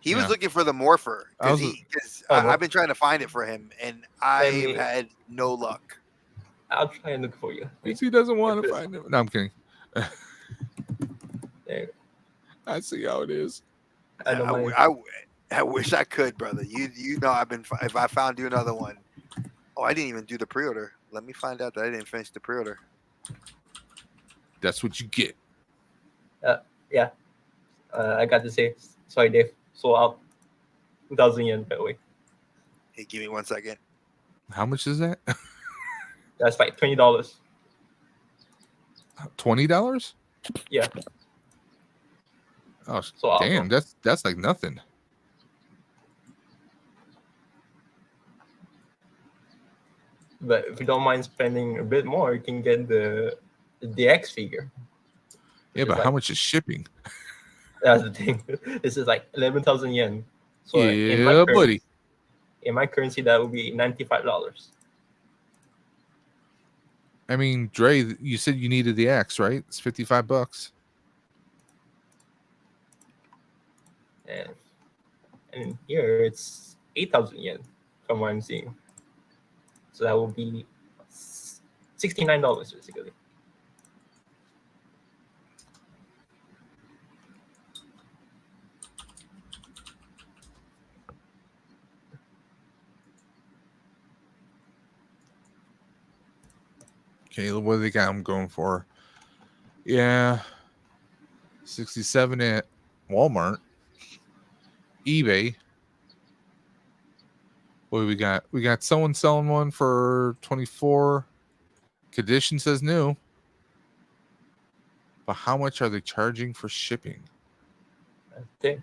Speaker 4: He was
Speaker 2: Yeah.
Speaker 4: looking for the Morpher
Speaker 2: I was-
Speaker 4: because
Speaker 3: Oh,
Speaker 4: I've been trying to find it for him, and I've
Speaker 3: me-
Speaker 4: had no luck.
Speaker 3: I'll try and look for you.
Speaker 2: Because he doesn't want to
Speaker 3: If
Speaker 2: find it. No, I'm kidding.
Speaker 3: There.
Speaker 2: I see how it is.
Speaker 3: I know my-
Speaker 4: I wish I could, brother. You know if I found you another one. Oh, I didn't even do the pre-order. Let me find out that I didn't finish the pre-order.
Speaker 2: That's what you get.
Speaker 3: Yeah. I got to say, sorry, Dave. Sold out 2,000 yen, by the way.
Speaker 4: Hey, give me 1 second.
Speaker 2: How much is that?
Speaker 3: That's like $20.
Speaker 2: $20?
Speaker 3: Yeah.
Speaker 2: Oh,
Speaker 3: So
Speaker 2: damn, that's like nothing.
Speaker 3: But if you don't mind spending a bit more, you can get the DX figure.
Speaker 2: Yeah,
Speaker 3: Which
Speaker 2: but
Speaker 3: is
Speaker 2: how
Speaker 3: like-
Speaker 2: much is shipping?
Speaker 3: That's the thing. This is like 11,000 yen. So
Speaker 2: Yeah, buddy.
Speaker 3: In my currency, that would be $95.
Speaker 2: I mean, Dre, you said you needed the axe, right? It's $55.
Speaker 3: And here it's 8,000 yen from what I'm seeing. So that will be $69 basically.
Speaker 2: Okay, what do they got? I'm going for. Yeah, 67 at Walmart, eBay. What do we got? We got someone selling one for 24. Condition says new. But how much are they charging for shipping?
Speaker 3: Okay.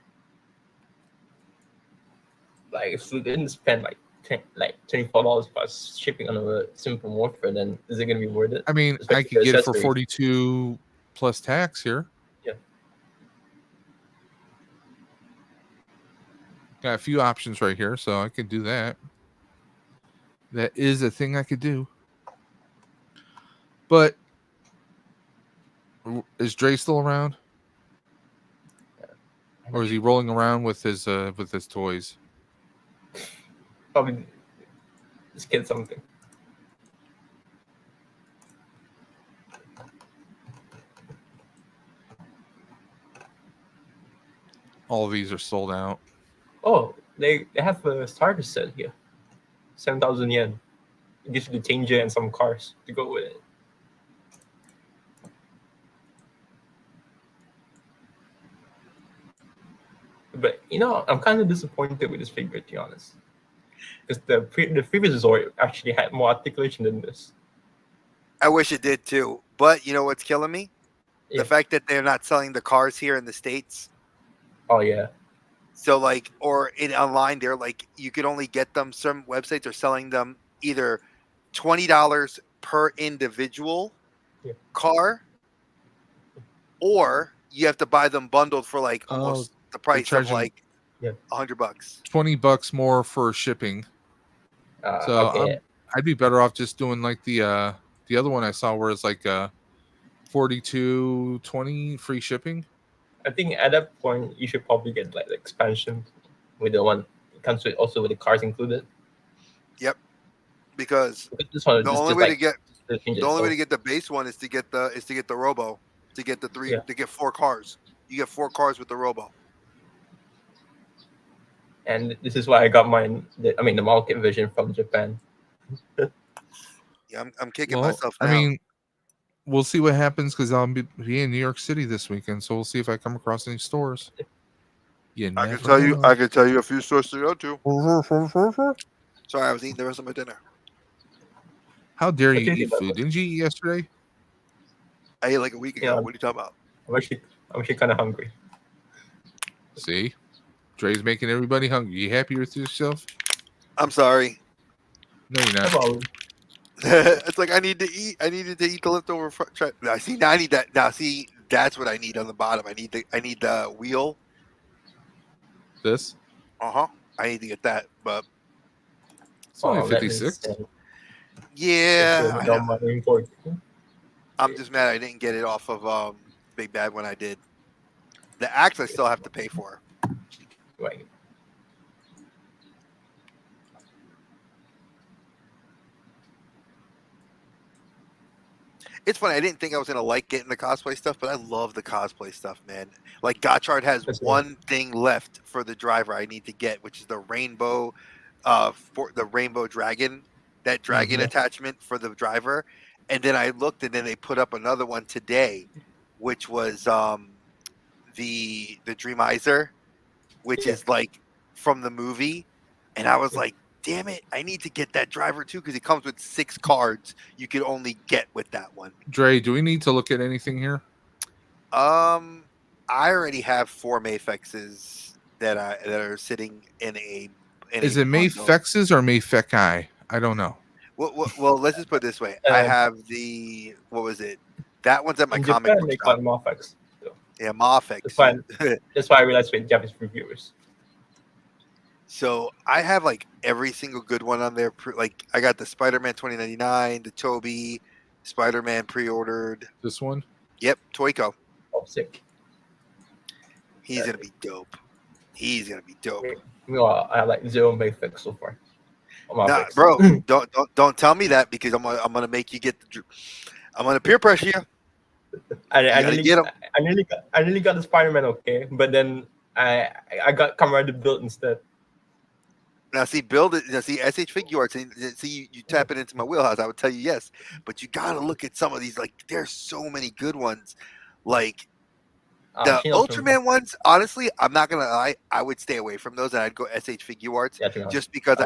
Speaker 3: Like if we didn't spend like $24 plus shipping on a simple morpher, then is it gonna be worth it?
Speaker 2: I mean, I
Speaker 3: Especially
Speaker 2: could
Speaker 3: the
Speaker 2: get it for
Speaker 3: accessories.
Speaker 2: 42 plus tax here.
Speaker 3: Yeah.
Speaker 2: Got a few options right here, so I could do that. That is a thing I could do. But is Dre still around? Or is he rolling around with his toys?
Speaker 3: Probably just get something.
Speaker 2: All of these are sold out.
Speaker 3: Oh, they have a starter set here. 7,000 yen. It gives you the changer and some cars to go with it. But I'm kind of disappointed with this figure, to be honest, because the previous Zord actually had more articulation than this.
Speaker 4: I wish it did too. But you know what's killing me?
Speaker 3: Yeah.
Speaker 4: The fact that they're not selling the cars here in the States.
Speaker 3: Oh yeah,
Speaker 4: So like, or in online, they're like, you could only get them. Some websites are selling them either $20 per individual
Speaker 3: Yeah.
Speaker 4: car, or you have to buy them bundled for like almost the price of
Speaker 2: charging-
Speaker 4: like
Speaker 3: Yeah.
Speaker 4: $100.
Speaker 2: $20 more for shipping. So
Speaker 3: okay.
Speaker 2: I'd be better off just doing like the other one I saw where it's like $42.20 free shipping.
Speaker 3: I think at that point you should probably get like the expansion with the one it comes with also with the cars included.
Speaker 4: Because
Speaker 3: Because this one
Speaker 4: the
Speaker 3: is
Speaker 4: only
Speaker 3: just
Speaker 4: way
Speaker 3: like
Speaker 4: to get
Speaker 3: change
Speaker 4: the only way to
Speaker 3: itself.
Speaker 4: get the base one is to get the Robo, to get the three,
Speaker 3: Yeah.
Speaker 4: to get 4 cars. You get 4 cars with the Robo.
Speaker 3: And this is why I got mine. The market version from Japan.
Speaker 4: Yeah, I'm kicking
Speaker 2: Well,
Speaker 4: myself now.
Speaker 2: I mean, we'll see what happens because I'll be in New York City this weekend, so we'll see if I come across any stores.
Speaker 4: I can
Speaker 2: never
Speaker 4: tell you,
Speaker 2: know.
Speaker 4: I can tell you a few stores to go to. Sorry, I was eating the rest of my dinner.
Speaker 2: How dare
Speaker 3: What
Speaker 2: you
Speaker 3: do you
Speaker 2: eat
Speaker 3: think about
Speaker 2: food? Didn't you eat yesterday?
Speaker 4: I ate like a week ago.
Speaker 3: Yeah.
Speaker 4: What are you talking about?
Speaker 3: I'm actually kind of hungry.
Speaker 2: See, Dre's making everybody hungry. You happy with yourself?
Speaker 4: I'm sorry.
Speaker 2: No, you're
Speaker 3: No
Speaker 2: not.
Speaker 3: problem.
Speaker 4: It's like I need to eat. I needed to eat the leftover. Now see, now I need that. Now see, that's what I need on the bottom. I need the wheel.
Speaker 2: This?
Speaker 4: I need to get that. But
Speaker 2: It's only
Speaker 3: that makes
Speaker 2: 56.
Speaker 3: sense.
Speaker 4: yeah,
Speaker 3: It's not my import.
Speaker 4: I'm just mad I didn't get it off of Big Bad when I did. The axe I still have to pay for.
Speaker 3: Right.
Speaker 4: It's funny. I didn't think I was gonna like getting the cosplay stuff, but I love the cosplay stuff, man. Like Gotchard has
Speaker 3: That's
Speaker 4: one thing left for the driver I need to get, which is the rainbow, for the rainbow dragon, that dragon
Speaker 3: Mhm.
Speaker 4: attachment for the driver. And then I looked, and then they put up another one today, which was the Dreamizer, which is like from the movie, and I was like, damn it, I need to get that driver too because it comes with 6 cards you could only get with that one.
Speaker 2: Dre, do we need to look at anything here?
Speaker 4: I already have 4 Mafexes that are sitting in a.
Speaker 2: Is it Mafexes or Mafeki? I don't know.
Speaker 4: Well, let's just put it this way. I have the what was it? That one's at my
Speaker 3: In
Speaker 4: comic
Speaker 3: Japan,
Speaker 4: book
Speaker 3: they
Speaker 4: shop.
Speaker 3: call them Mafex.
Speaker 4: Yeah, Mafex.
Speaker 3: That's why I realized with Japanese reviewers.
Speaker 4: So I have like every single good one on there. Like I got the Spider-Man 2099, the Toby Spider-Man pre-ordered.
Speaker 2: This one?
Speaker 4: Yep, Toyko.
Speaker 3: Oh, sick.
Speaker 4: He's gonna be dope. He's gonna be dope.
Speaker 3: Meanwhile, I have like 0 Mafex so far.
Speaker 4: Nah, bro, don't tell me that because I'm gonna make you get I'm gonna peer pressure you.
Speaker 3: I nearly got the Spider-Man okay, but then I got Comrade built instead.
Speaker 4: Now see, build it. Now see, SH Figure Arts. And see, you tap it into my wheelhouse. I would tell you yes, but you gotta look at some of these. Like, there's so many good ones. Like the Ultraman ones. Honestly, I'm not gonna lie. I would stay away from those, and I'd go SH Figure Arts just because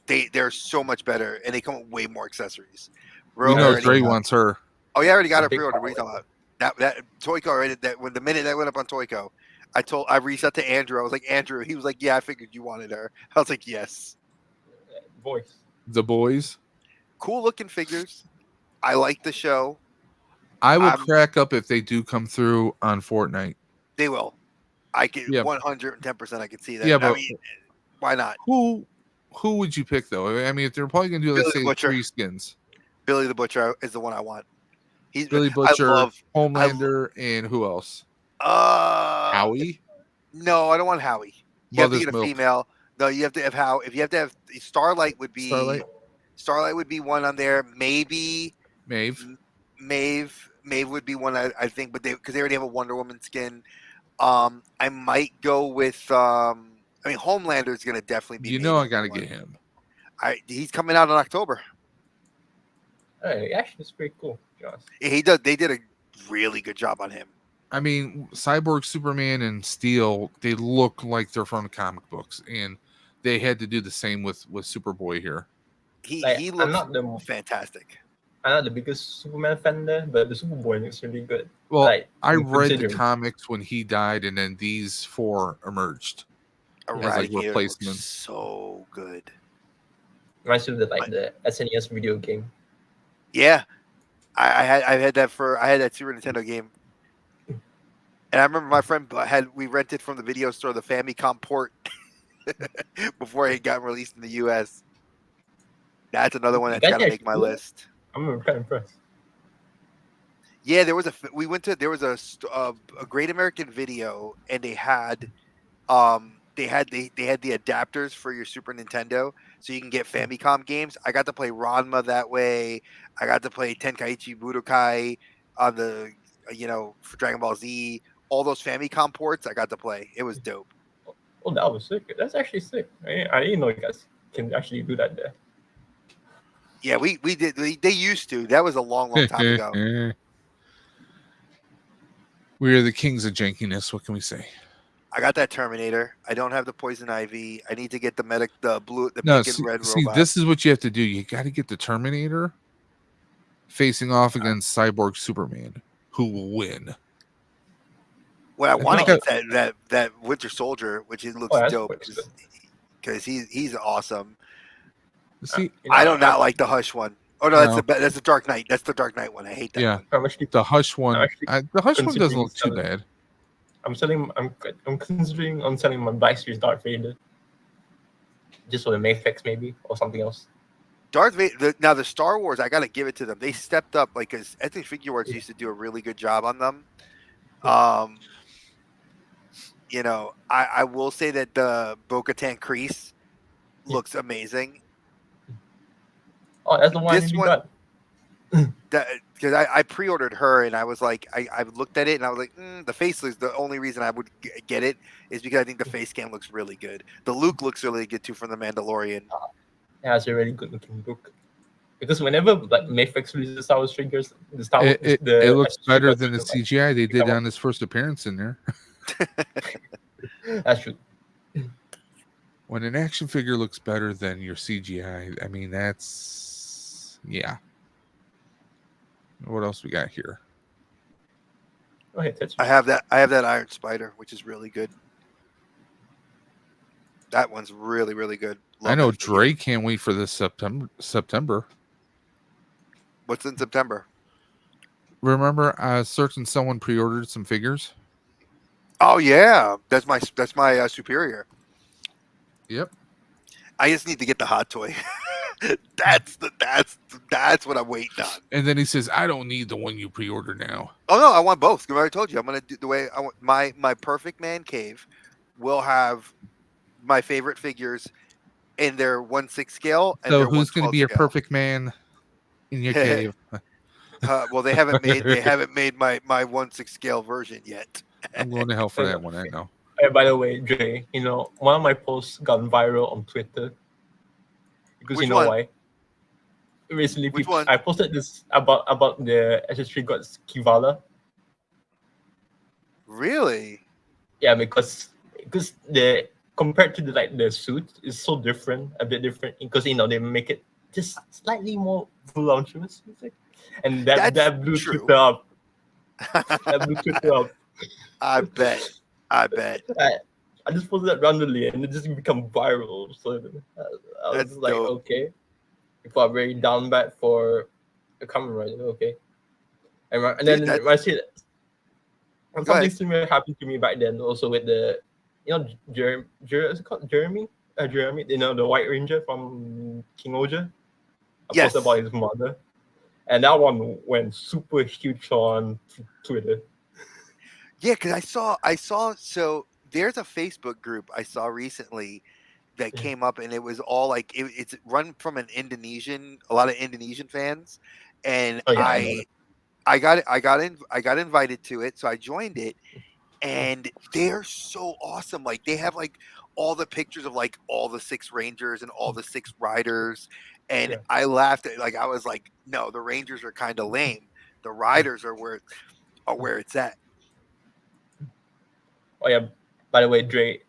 Speaker 4: they're so much better, and they come with way more accessories.
Speaker 2: You know, Dre wants her.
Speaker 4: Oh, yeah, I already got her pre-order. What are you talking about? That Toyko already. The minute that went up on Toyko, I reached out to Andrew. I was like, Andrew. He was like, yeah, I figured you wanted her. I was like, yes.
Speaker 3: Voice.
Speaker 2: The boys. Cool
Speaker 4: looking figures. I like the show.
Speaker 2: I will crack up if they do come through on Fortnite.
Speaker 4: They will. I can 110%. I can see that.
Speaker 2: Yeah, but
Speaker 4: I mean, why not?
Speaker 2: Who would you pick though? I mean, if they're probably gonna do, let's say,
Speaker 4: Butcher.
Speaker 2: 3 skins.
Speaker 4: Billy the Butcher is the one I want. He's
Speaker 2: Billy Butcher, Homelander, and who else? Howie?
Speaker 4: No, I don't want Howie. You have to get a female. No, you have to have Howie. If you have to have Starlight would be Starlight would be one on there. Maybe
Speaker 2: Maeve
Speaker 4: would be one I think, but because they already have a Wonder Woman skin. I might go with I mean Homelander is gonna definitely be.
Speaker 2: I gotta get him.
Speaker 4: He's coming out in October.
Speaker 3: Hey, actually, it's pretty cool.
Speaker 4: He does. They did a really good job on him.
Speaker 2: I mean, Cyborg, Superman, and Steel, they look like they're from the comic books, and they had to do the same with Superboy here.
Speaker 4: He looks fantastic.
Speaker 3: I'm not the biggest Superman fan there, but the Superboy looks really good.
Speaker 2: Well, I read the comics when he died, and then these 4 emerged as like replacements.
Speaker 4: So good.
Speaker 3: Reminds me of the SNES video game.
Speaker 4: Yeah, I had that Super Nintendo game, and I remember my friend we rented from the video store the Famicom port before it got released in the U.S. That's another one that's got to make my list.
Speaker 3: I'm kind of impressed.
Speaker 4: Yeah, there was a Great American Video, and they had the adapters for your Super Nintendo, so you can get Famicom games. I got to play Ranma that way. I got to play Tenkaichi Budokai on the for Dragon Ball Z. All those Famicom ports I got to play. It was dope.
Speaker 3: Oh, that was sick. That's actually sick. I didn't know you guys can actually do that there.
Speaker 4: Yeah, we did. They used to. That was a long time ago.
Speaker 2: We are the kings of jankiness. What can we say?
Speaker 4: I got that Terminator. I don't have the Poison Ivy. I need to get the pink and red robot.
Speaker 2: This is what you have to do. You got to get the Terminator facing off against Cyborg Superman, who will win.
Speaker 4: What I want to get that Winter Soldier, which looks dope because he's awesome.
Speaker 2: See,
Speaker 4: I do not like the Hush one. Oh no, that's the Dark Knight. That's the Dark Knight one. I hate that.
Speaker 2: Yeah, the Hush one. The Hush one doesn't look too bad.
Speaker 3: I'm considering selling my Black Series Darth Vader, just for the Mafex maybe or something else.
Speaker 4: Darth Vader. Now the Star Wars, I gotta give it to them. They stepped up, because I think Figure Arts used to do a really good job on them. I will say that the Bo-Katan Kreese looks amazing.
Speaker 3: Oh, that's the one you got.
Speaker 4: Because I pre-ordered her, and I was like, I looked at it, and I was like, the face is the only reason I would get it is because I think the face scan looks really good. The Luke looks really good too from the Mandalorian.
Speaker 3: Yeah, it's a really good looking Luke. Because whenever like Mayfix releases Star Wars figures,
Speaker 2: It looks better than the CGI they did
Speaker 3: come on.
Speaker 2: on his first appearance in there.
Speaker 3: That's true.
Speaker 2: When an action figure looks better than your CGI, I mean that's What else we got here?
Speaker 3: Oh, hey, Tetsu.
Speaker 4: I have that Iron Spider, which is really good. That one's really, really good.
Speaker 2: I know
Speaker 4: that figure.
Speaker 2: Dre can't wait for this September.
Speaker 4: What's in September?
Speaker 2: Remember, certain someone pre-ordered some figures.
Speaker 4: Oh yeah, that's my superior.
Speaker 2: Yep.
Speaker 4: I just need to get the hot toy. that's what I'm waiting on.
Speaker 2: And then he says, "I don't need the one you pre-ordered now."
Speaker 4: Oh no, I want both. I already told you I'm gonna do the way I want. My Perfect Man cave will have my favorite figures in their 1/6 scale. And
Speaker 2: So
Speaker 4: their
Speaker 2: who's going to be your
Speaker 4: 1/12
Speaker 2: perfect man in your cave?
Speaker 4: Well, they haven't made my 1/6 scale version yet.
Speaker 2: I'm going to hell for that one. I know.
Speaker 3: By the way, Dre, one of my posts got viral on Twitter because
Speaker 4: Which
Speaker 3: you know
Speaker 4: one?
Speaker 3: why? Recently,
Speaker 4: Which one?
Speaker 3: I posted this about the SS3 Gods Kivala.
Speaker 4: Really?
Speaker 3: Yeah, because the compared to the suit is so different, a bit different because they make it just slightly more voluptuous, and that blew
Speaker 4: true.
Speaker 3: Twitter up. That blew Twitter up.
Speaker 4: I bet.
Speaker 3: I just posted that randomly and it just become viral. So I was
Speaker 4: That's
Speaker 3: like,
Speaker 4: dope.
Speaker 3: okay, people are very down bad for a Kamen Rider. Okay, and then
Speaker 4: Dude,
Speaker 3: I see that
Speaker 4: Go
Speaker 3: something
Speaker 4: ahead.
Speaker 3: similar happened to me back then. Also with the Jeremy, is it called Jeremy? Jeremy, the White Ranger from King Oja. I
Speaker 4: Yes.
Speaker 3: posted about his mother, and that one went super huge on Twitter.
Speaker 4: Yeah, because I saw. So there's a Facebook group I saw recently that came up, and it was all like it's run from a lot of Indonesian fans, and
Speaker 3: Oh, yeah, I know
Speaker 4: I got invited to it, so I joined it, and they're so awesome. Like they have like all the pictures of like all the 6 Rangers and all the 6 riders, and
Speaker 3: Yeah.
Speaker 4: I laughed at I was like, no, the Rangers are kind of lame. The riders are where it's at.
Speaker 3: Oh yeah. By the way, Dre,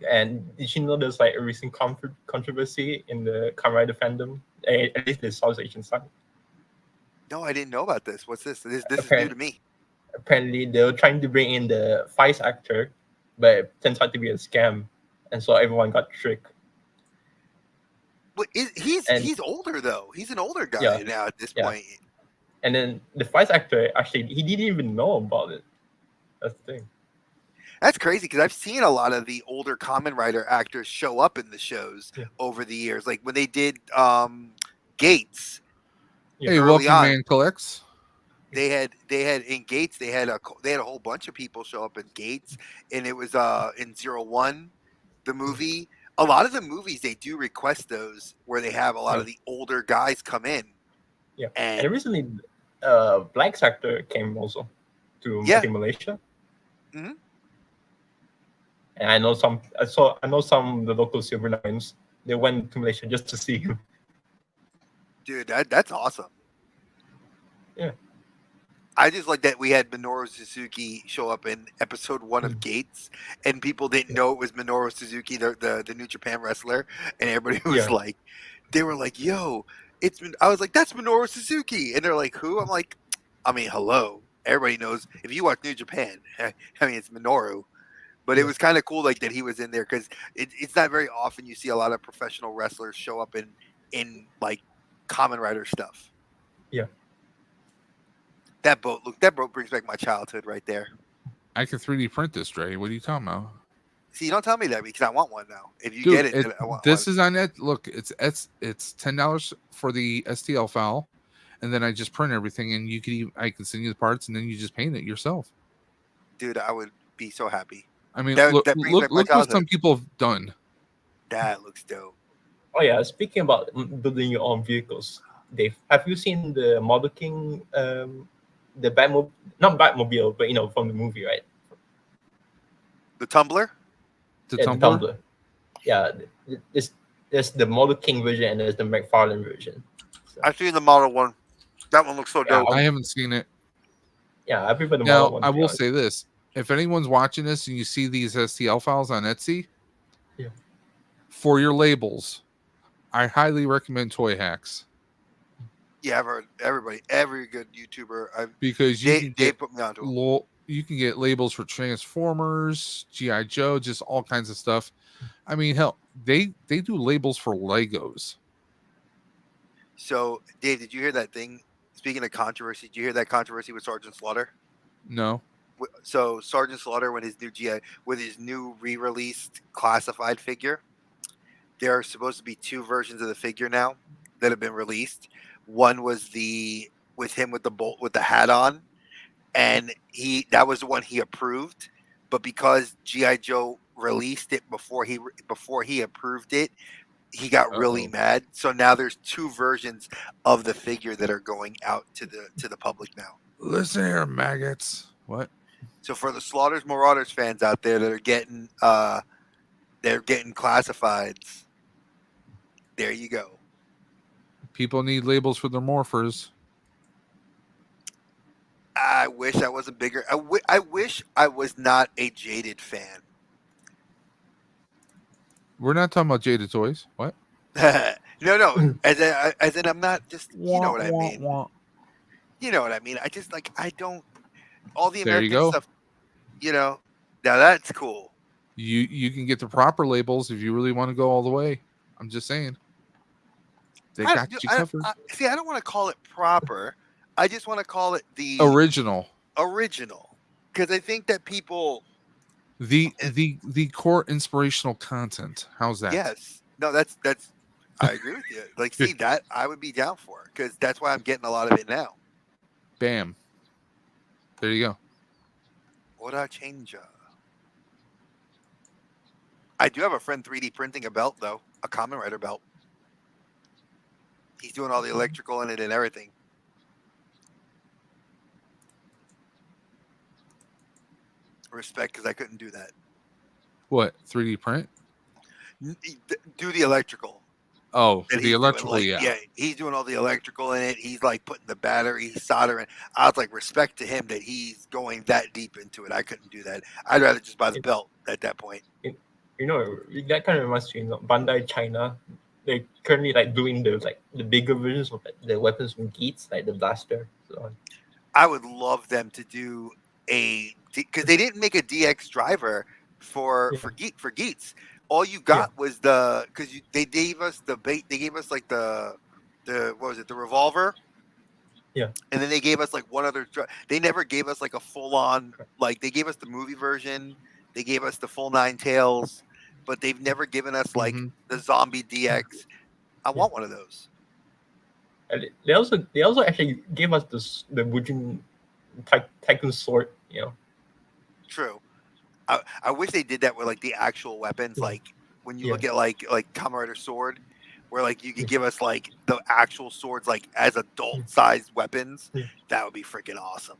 Speaker 3: and did you know there's like a recent controversy in the Kamen Rider fandom? At least the South Asian side.
Speaker 4: No, I didn't know about this. What's this? This is
Speaker 3: Okay.
Speaker 4: new to me.
Speaker 3: Apparently, they were trying to bring in the Vice actor, but it turns out to be a scam, and so everyone got tricked.
Speaker 4: But he's older though. He's an older guy
Speaker 3: Yeah.
Speaker 4: now at this
Speaker 3: Yeah.
Speaker 4: point.
Speaker 3: And then the Vice actor actually he didn't even know about it. That's the thing.
Speaker 4: That's crazy because I've seen a lot of the older Kamen Rider actors show up in the shows over the years. Like when they did Gates.
Speaker 3: Yeah.
Speaker 2: Hey,
Speaker 4: Early
Speaker 2: welcome,
Speaker 4: on.
Speaker 2: Man Collects.
Speaker 4: They had in Gates. They had a whole bunch of people show up in Gates, and it was in 01, the movie. A lot of the movies they do request those where they have a lot of the older guys come in.
Speaker 3: Yeah.
Speaker 4: And
Speaker 3: And recently, Black's actor came also to
Speaker 4: Yeah.
Speaker 3: I think, Malaysia.
Speaker 4: Mhm.
Speaker 3: And I know some of the local Silver Nines. They went to Malaysia just to see him.
Speaker 4: dude, that's awesome.
Speaker 3: Yeah.
Speaker 4: I just like that we had Minoru Suzuki show up in episode 1 of Gates, and people didn't know it was Minoru Suzuki, the New Japan wrestler, and everybody was
Speaker 3: Yeah.
Speaker 4: like, they were like, "Yo, I was like, that's Minoru Suzuki," and they're like, "Who?" I'm like, I mean, hello, everybody knows if you watch New Japan. I mean, it's Minoru, but it was kind of cool like that he was in there because it's not very often you see a lot of professional wrestlers show up in like Kamen Rider stuff.
Speaker 3: Yeah.
Speaker 4: That boat brings back my childhood right there.
Speaker 2: I can 3D print this, Dre. What are you talking about?
Speaker 4: See, don't tell me that because I want one now. If you
Speaker 2: Dude,
Speaker 4: get it, then I want
Speaker 2: this
Speaker 4: one.
Speaker 2: is on it. Look, it's $10 for the STL file, and then I just print everything, and I can send you the parts, and then you just paint it yourself.
Speaker 4: Dude, I would be so happy.
Speaker 2: I mean,
Speaker 4: That
Speaker 2: look
Speaker 4: brings back my
Speaker 2: what some
Speaker 4: childhood.
Speaker 2: people have done.
Speaker 4: That looks dope.
Speaker 3: Oh yeah, speaking about building your own vehicles, Dave, have you seen the Model King, the Batmobile, not Batmobile, but from the movie, right?
Speaker 4: The Tumbler?
Speaker 2: The
Speaker 3: Yeah,
Speaker 2: Tumblr?
Speaker 3: the Tumblr. Yeah, there's the Model King version and there's the McFarlane version. So,
Speaker 4: I seen the model one. That one looks so
Speaker 3: Yeah,
Speaker 4: dope.
Speaker 2: I haven't seen it.
Speaker 3: yeah, I prefer the
Speaker 2: Now,
Speaker 3: model one.
Speaker 2: I
Speaker 3: to be
Speaker 2: will
Speaker 3: honest.
Speaker 2: say this: if anyone's watching this and you see these STL files on Etsy,
Speaker 3: Yeah.
Speaker 2: for your labels, I highly recommend Toy Hacks
Speaker 4: Yeah, I've heard every good YouTuber.
Speaker 2: because you can
Speaker 4: They
Speaker 2: get
Speaker 4: put me onto them.
Speaker 2: you can get labels for Transformers, GI Joe, just all kinds of stuff. I mean, hell, they do labels for Legos.
Speaker 4: So, Dave, did you hear that thing? Speaking of controversy, did you hear that controversy with Sergeant Slaughter?
Speaker 2: No,
Speaker 4: So Sergeant Slaughter, when his new GI with his new re-released classified figure, there are supposed to be two versions of the figure now that have been released. One was the with him with the bolt with the hat on, and that was the one he approved. But because GI Joe released it before he approved it, he got really
Speaker 2: Uh-oh.
Speaker 4: mad. So now there's two versions of the figure that are going out to the public now.
Speaker 2: listen here, maggots. What?
Speaker 4: So for the Slaughters Marauders fans out there that are getting classifieds, there you go.
Speaker 2: People need labels for their morphers.
Speaker 4: I wish I was a bigger. I wish I was not a Jaded fan.
Speaker 2: We're not talking about Jaded Toys. What?
Speaker 4: No. As in, I'm not just. You know what I
Speaker 2: Wah,
Speaker 4: mean.
Speaker 2: wah.
Speaker 4: You know what I mean. I just like. I don't. All the
Speaker 2: There you
Speaker 4: American
Speaker 2: go.
Speaker 4: stuff. You know. Now that's cool.
Speaker 2: You can get the proper labels if you really want to go all the way. I'm just saying. They got you covered.
Speaker 4: See, I don't want to call it proper. I just want to call it the
Speaker 2: Original.
Speaker 4: Because I think that people.
Speaker 2: The core inspirational content. How's that?
Speaker 4: Yes. No, that's. I agree with you. Like, see that I would be down for because that's why I'm getting a lot of it now.
Speaker 2: Bam. There you go.
Speaker 4: What I change? I do have a friend 3D printing a belt though, a Kamen Rider belt. He's doing all the electrical in it and everything. Respect, because I couldn't do that.
Speaker 2: What? 3D print?
Speaker 4: Do the electrical.
Speaker 2: Oh,
Speaker 4: And
Speaker 2: the
Speaker 4: he's
Speaker 2: electrical,
Speaker 4: doing,
Speaker 2: yeah.
Speaker 4: he's doing all the electrical in it. He's like putting the battery, he's soldering. I was like, respect to him that he's going that deep into it. I couldn't do that. I'd rather just buy the belt at that point.
Speaker 3: You know, that kind of reminds me, Bandai China. They're currently like doing the bigger versions of the weapons from Geats, like the blaster. So
Speaker 4: I would love them to do because they didn't make a DX driver for Geats. All you got was they gave us they gave us like the what was it, the revolver.
Speaker 3: Yeah.
Speaker 4: And then they gave us like one other. They never gave us like a full on, like they gave us the movie version. They gave us the full 9 tails, but they've never given us like the zombie DX. I want one of those.
Speaker 3: and they also actually gave us the Bujin Tycoon sword. You know.
Speaker 4: True. I wish they did that with like the actual weapons, like when you look at like Kamen Rider sword, where like you could give us like the actual swords like as adult sized weapons. That would be freaking awesome.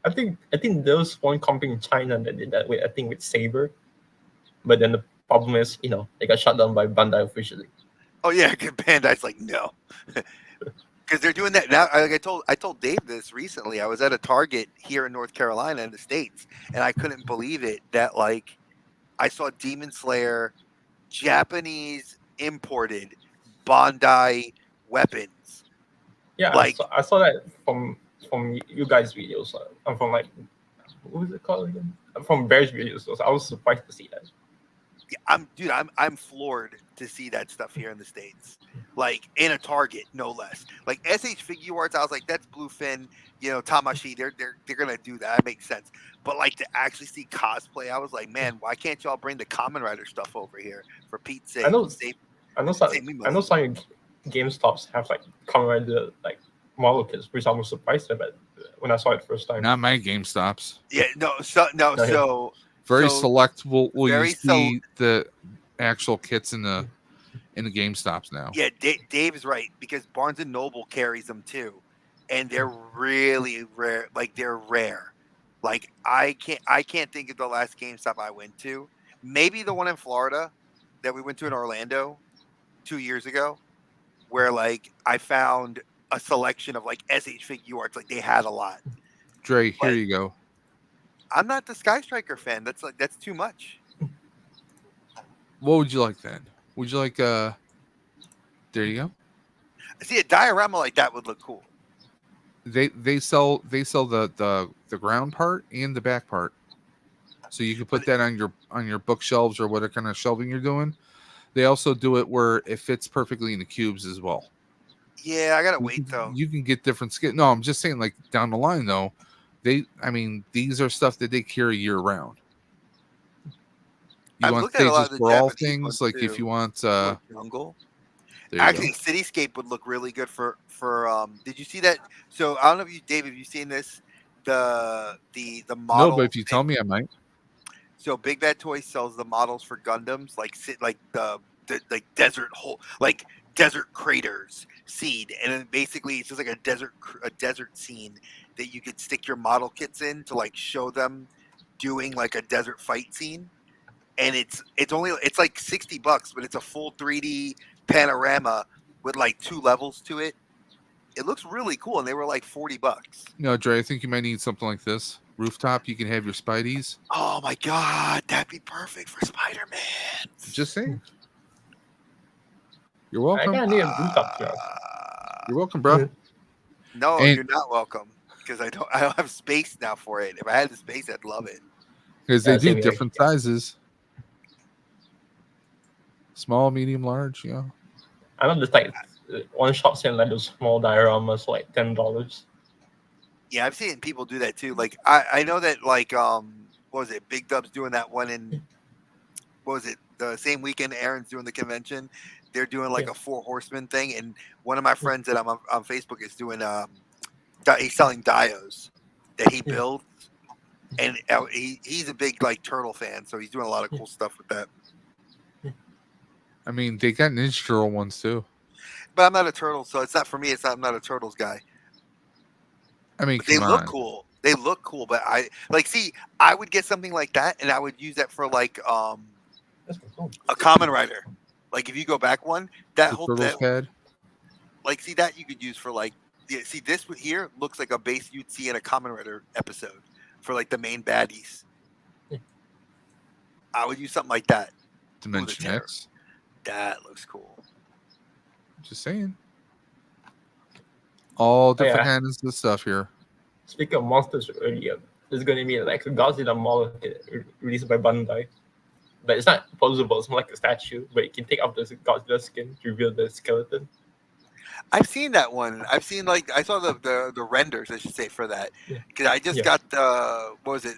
Speaker 3: I think there was one company in China that did that with Saber, but then the problem is they got shut down by Bandai officially.
Speaker 4: Oh yeah, Bandai's like no, because they're doing that now. Like I told Dave this recently. I was at a Target here in North Carolina in the States, and I couldn't believe it that like I saw Demon Slayer Japanese imported Bandai weapons.
Speaker 3: Yeah,
Speaker 4: like
Speaker 3: I saw that from you guys' videos. I'm from like, what was it called again? I'm from Bear's videos. So I was surprised to see that.
Speaker 4: Yeah, I'm floored to see that stuff here in the States, like in a Target, no less. Like SH Figure Arts, I was like, that's Bluefin, Tamashi. They're gonna do that. That makes sense. But like to actually see cosplay, I was like, man, why can't y'all bring the Kamen Rider stuff over here for Pete's sake?
Speaker 3: I know some GameStops have like Kamen Rider like model kits, which I was surprised about when I saw it first time.
Speaker 2: Not my GameStops.
Speaker 4: Yeah, so
Speaker 2: very select. Will you see the actual kits in the GameStops now?
Speaker 4: Yeah, Dave is right because Barnes and Noble carries them too, and they're really rare. Like they're rare. Like I can't think of the last GameStop I went to. Maybe the one in Florida that we went to in Orlando 2 years ago, where like I found a selection of like SH Figure Arts. Like they had a lot.
Speaker 2: Dre, here
Speaker 4: But-
Speaker 2: you go.
Speaker 4: I'm not the Sky Striker fan. That's too much.
Speaker 2: What would you like then? Would you like there you go.
Speaker 4: See, a diorama like that would look cool.
Speaker 2: They sell the ground part and the back part. So you can put that on your bookshelves or whatever kind of shelving you're doing. They also do it where it fits perfectly in the cubes as well.
Speaker 4: Yeah, I gotta
Speaker 2: You
Speaker 4: wait
Speaker 2: can-
Speaker 4: though.
Speaker 2: You can get different skin. No, I'm just saying, like down the line though, these are stuff that they carry year round. You
Speaker 4: I've
Speaker 2: want
Speaker 4: looked at a lot
Speaker 2: stages
Speaker 4: of the
Speaker 2: for all
Speaker 4: Japanese
Speaker 2: things,
Speaker 4: ones,
Speaker 2: like if
Speaker 4: too.
Speaker 2: you want
Speaker 4: Jungle.
Speaker 2: there you
Speaker 4: Actually, Cityscape would look really good for. Did you see that? So I don't know if you, Dave, have you seen this? The
Speaker 2: go.
Speaker 4: model.
Speaker 2: No, but if you tell me, I might.
Speaker 4: So Big Bad Toys sells the models for Gundams, like the like desert hole, like desert craters seed, and then basically it's just like a desert scene that you could stick your model kits in to like show them doing like a desert fight scene, and it's like $60, but it's a full 3D panorama with like 2 levels to it. It looks really cool, and they were like $40.
Speaker 2: No, Dre, I think you might need something like this. Rooftop, you can have your Spideys.
Speaker 4: Oh my god, that'd be perfect for Spider-Man.
Speaker 2: Just saying. You're
Speaker 3: I
Speaker 2: welcome.
Speaker 3: kind of need a rooftop job.
Speaker 2: You're welcome, bro.
Speaker 4: No,
Speaker 2: And-
Speaker 4: you're not welcome because I don't have space now for it. If I had the space, I'd love it.
Speaker 2: Because they
Speaker 3: Yeah,
Speaker 2: do
Speaker 3: same here.
Speaker 2: different sizes. Small, medium, large, you know.
Speaker 3: I know there's like one shop selling like those small dioramas for like $10.
Speaker 4: Yeah, I've seen people do that too. Like I know that like what was it? Big Dub's doing that one in what was it? The same weekend Aaron's doing the convention. They're doing like
Speaker 3: Yeah.
Speaker 4: a 4 horsemen thing, and one of my friends that I'm on Facebook is doing he's selling dios that he
Speaker 3: Yeah.
Speaker 4: builds, and he's a big like turtle fan, so he's doing a lot of cool stuff with that.
Speaker 2: I mean, they got Ninja Turtle ones too.
Speaker 4: But I'm not a turtle, so it's not for me. I'm not a turtles guy.
Speaker 2: I mean,
Speaker 4: But they
Speaker 2: come
Speaker 4: look
Speaker 2: on.
Speaker 4: cool. They look cool, but I would get something like that, and I would use that for like
Speaker 3: That's cool.
Speaker 4: a common writer. Like if you go back one, that
Speaker 2: The
Speaker 4: whole
Speaker 2: Turtles pad.
Speaker 4: like see that you could use for like see this one here looks like a base you'd see in a common writer episode for like the main baddies.
Speaker 3: Yeah.
Speaker 4: I would use something like that.
Speaker 2: Dimension
Speaker 4: terror.
Speaker 2: X.
Speaker 4: That looks cool.
Speaker 2: Just saying. All different
Speaker 3: yeah.
Speaker 2: kinds of stuff here.
Speaker 3: Speaking of monsters earlier, there's going to be like a Godzilla model released by Bandai. But it's not posable, it's more like a statue, but you can take off the Godzilla skin to reveal the skeleton.
Speaker 4: I've seen that one. I've seen like I saw the renders, I should say, for that.
Speaker 3: Yeah.
Speaker 4: Because I just
Speaker 3: Yeah.
Speaker 4: got the what was it?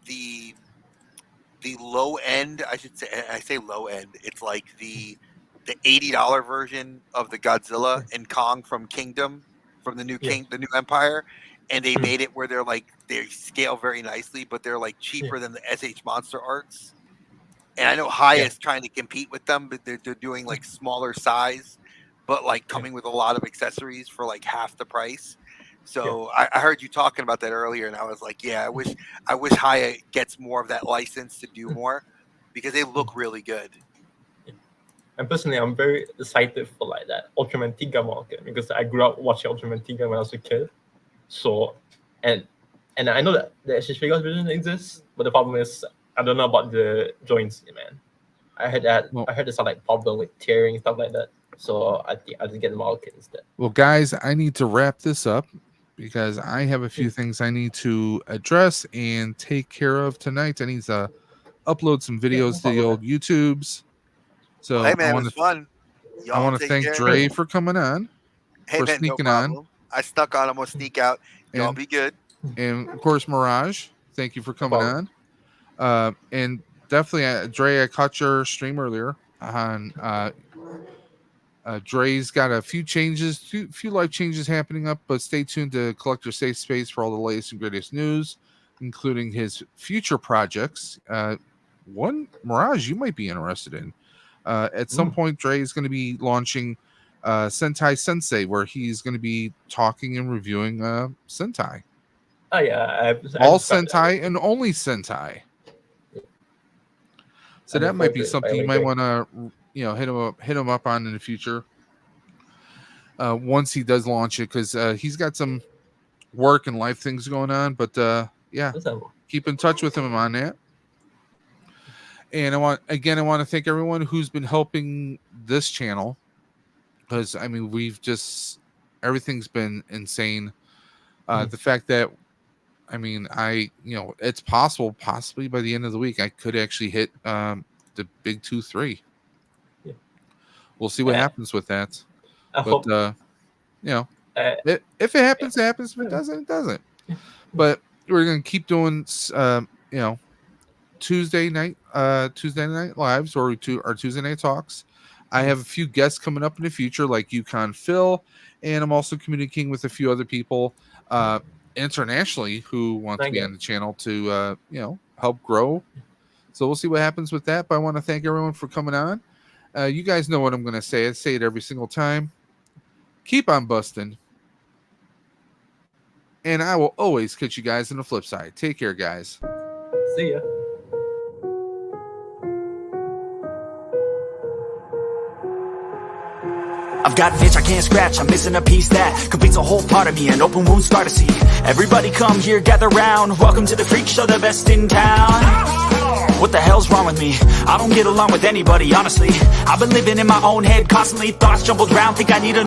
Speaker 4: The low end. I should say. I say low end. It's like the $80 version of the Godzilla and Kong from Kingdom, from the new
Speaker 3: Yeah.
Speaker 4: the new Empire, and they
Speaker 3: Hmm.
Speaker 4: made it where they're like they scale very nicely, but they're like cheaper than the SH Monster Arts. And I know Hiya is trying to compete with them, but they're doing like smaller size, but like coming with a lot of accessories for like half the price. So I heard you talking about that earlier, and I was like, yeah, I wish Hiya gets more of that license to do more because they look really good.
Speaker 3: And personally, I'm very excited for like that Ultraman Tiga market because I grew up watching Ultraman Tiga when I was a kid. So, and I know that the SH Figures version exists, but the problem is I don't know about the joints, man. I heard there's some like problem with tearing and stuff like that. So I think I'll just get the model kit instead.
Speaker 2: Well, guys, I need to wrap this up because I have a few things I need to address and take care of tonight. I need to upload some videos to the old YouTubes. So
Speaker 4: Hey man,
Speaker 2: I
Speaker 4: it
Speaker 2: want
Speaker 4: was
Speaker 2: to
Speaker 4: fun.
Speaker 2: I
Speaker 4: Y'all
Speaker 2: want to
Speaker 4: take
Speaker 2: thank
Speaker 4: care.
Speaker 2: Dre for coming on,
Speaker 4: Hey
Speaker 2: for
Speaker 4: man,
Speaker 2: sneaking
Speaker 4: no
Speaker 2: on.
Speaker 4: problem. I snuck on. I'm gonna sneak out. Y'all
Speaker 2: and,
Speaker 4: be good.
Speaker 2: and of course Mirage. Thank you for coming
Speaker 3: problem.
Speaker 2: on. And definitely, Dre, I caught your stream earlier on. Dre's got a few changes, few life changes happening up, but stay tuned to Collector Safe Space for all the latest and greatest news, including his future projects. One Mirage you might be interested in. At some point, Dre is going to be launching Sentai Sensei, where he's going to be talking and reviewing Sentai.
Speaker 3: Oh yeah,
Speaker 2: All Sentai and only Sentai. So
Speaker 3: I'm
Speaker 2: that might
Speaker 3: looking
Speaker 2: be
Speaker 3: forward to it,
Speaker 2: something
Speaker 3: by
Speaker 2: you
Speaker 3: the
Speaker 2: might
Speaker 3: way.
Speaker 2: want to, hit him up on in the future. once he does launch it, because he's got some work and life things going on. But yeah, keep in touch with him on that. And I want to thank everyone who's been helping this channel, because I mean everything's been insane. The fact that it's possible possibly by the end of the week I could actually hit the big 2-3. Yeah. We'll see what happens with that. If it happens, it happens. If it doesn't, it doesn't. But we're gonna keep doing Tuesday night lives or our Tuesday night talks. I have a few guests coming up in the future, like Yukon Phil, and I'm also communicating with a few other people internationally who want to be on the channel to help grow. So we'll see what happens with that. But I want to thank everyone for coming on. You guys know what I'm going to say. I say it every single time. Keep on busting. And I will always catch you guys on the flip side. Take care, guys.
Speaker 3: See ya.
Speaker 1: I've got an itch I can't scratch, I'm missing a piece that completes a whole part of me, an open wound scar to see. Everybody come here, gather round, welcome to the freak show, the best in town. What the hell's wrong with me? I don't get along with anybody, honestly. I've been living in my own head constantly, thoughts jumbled round, think I need a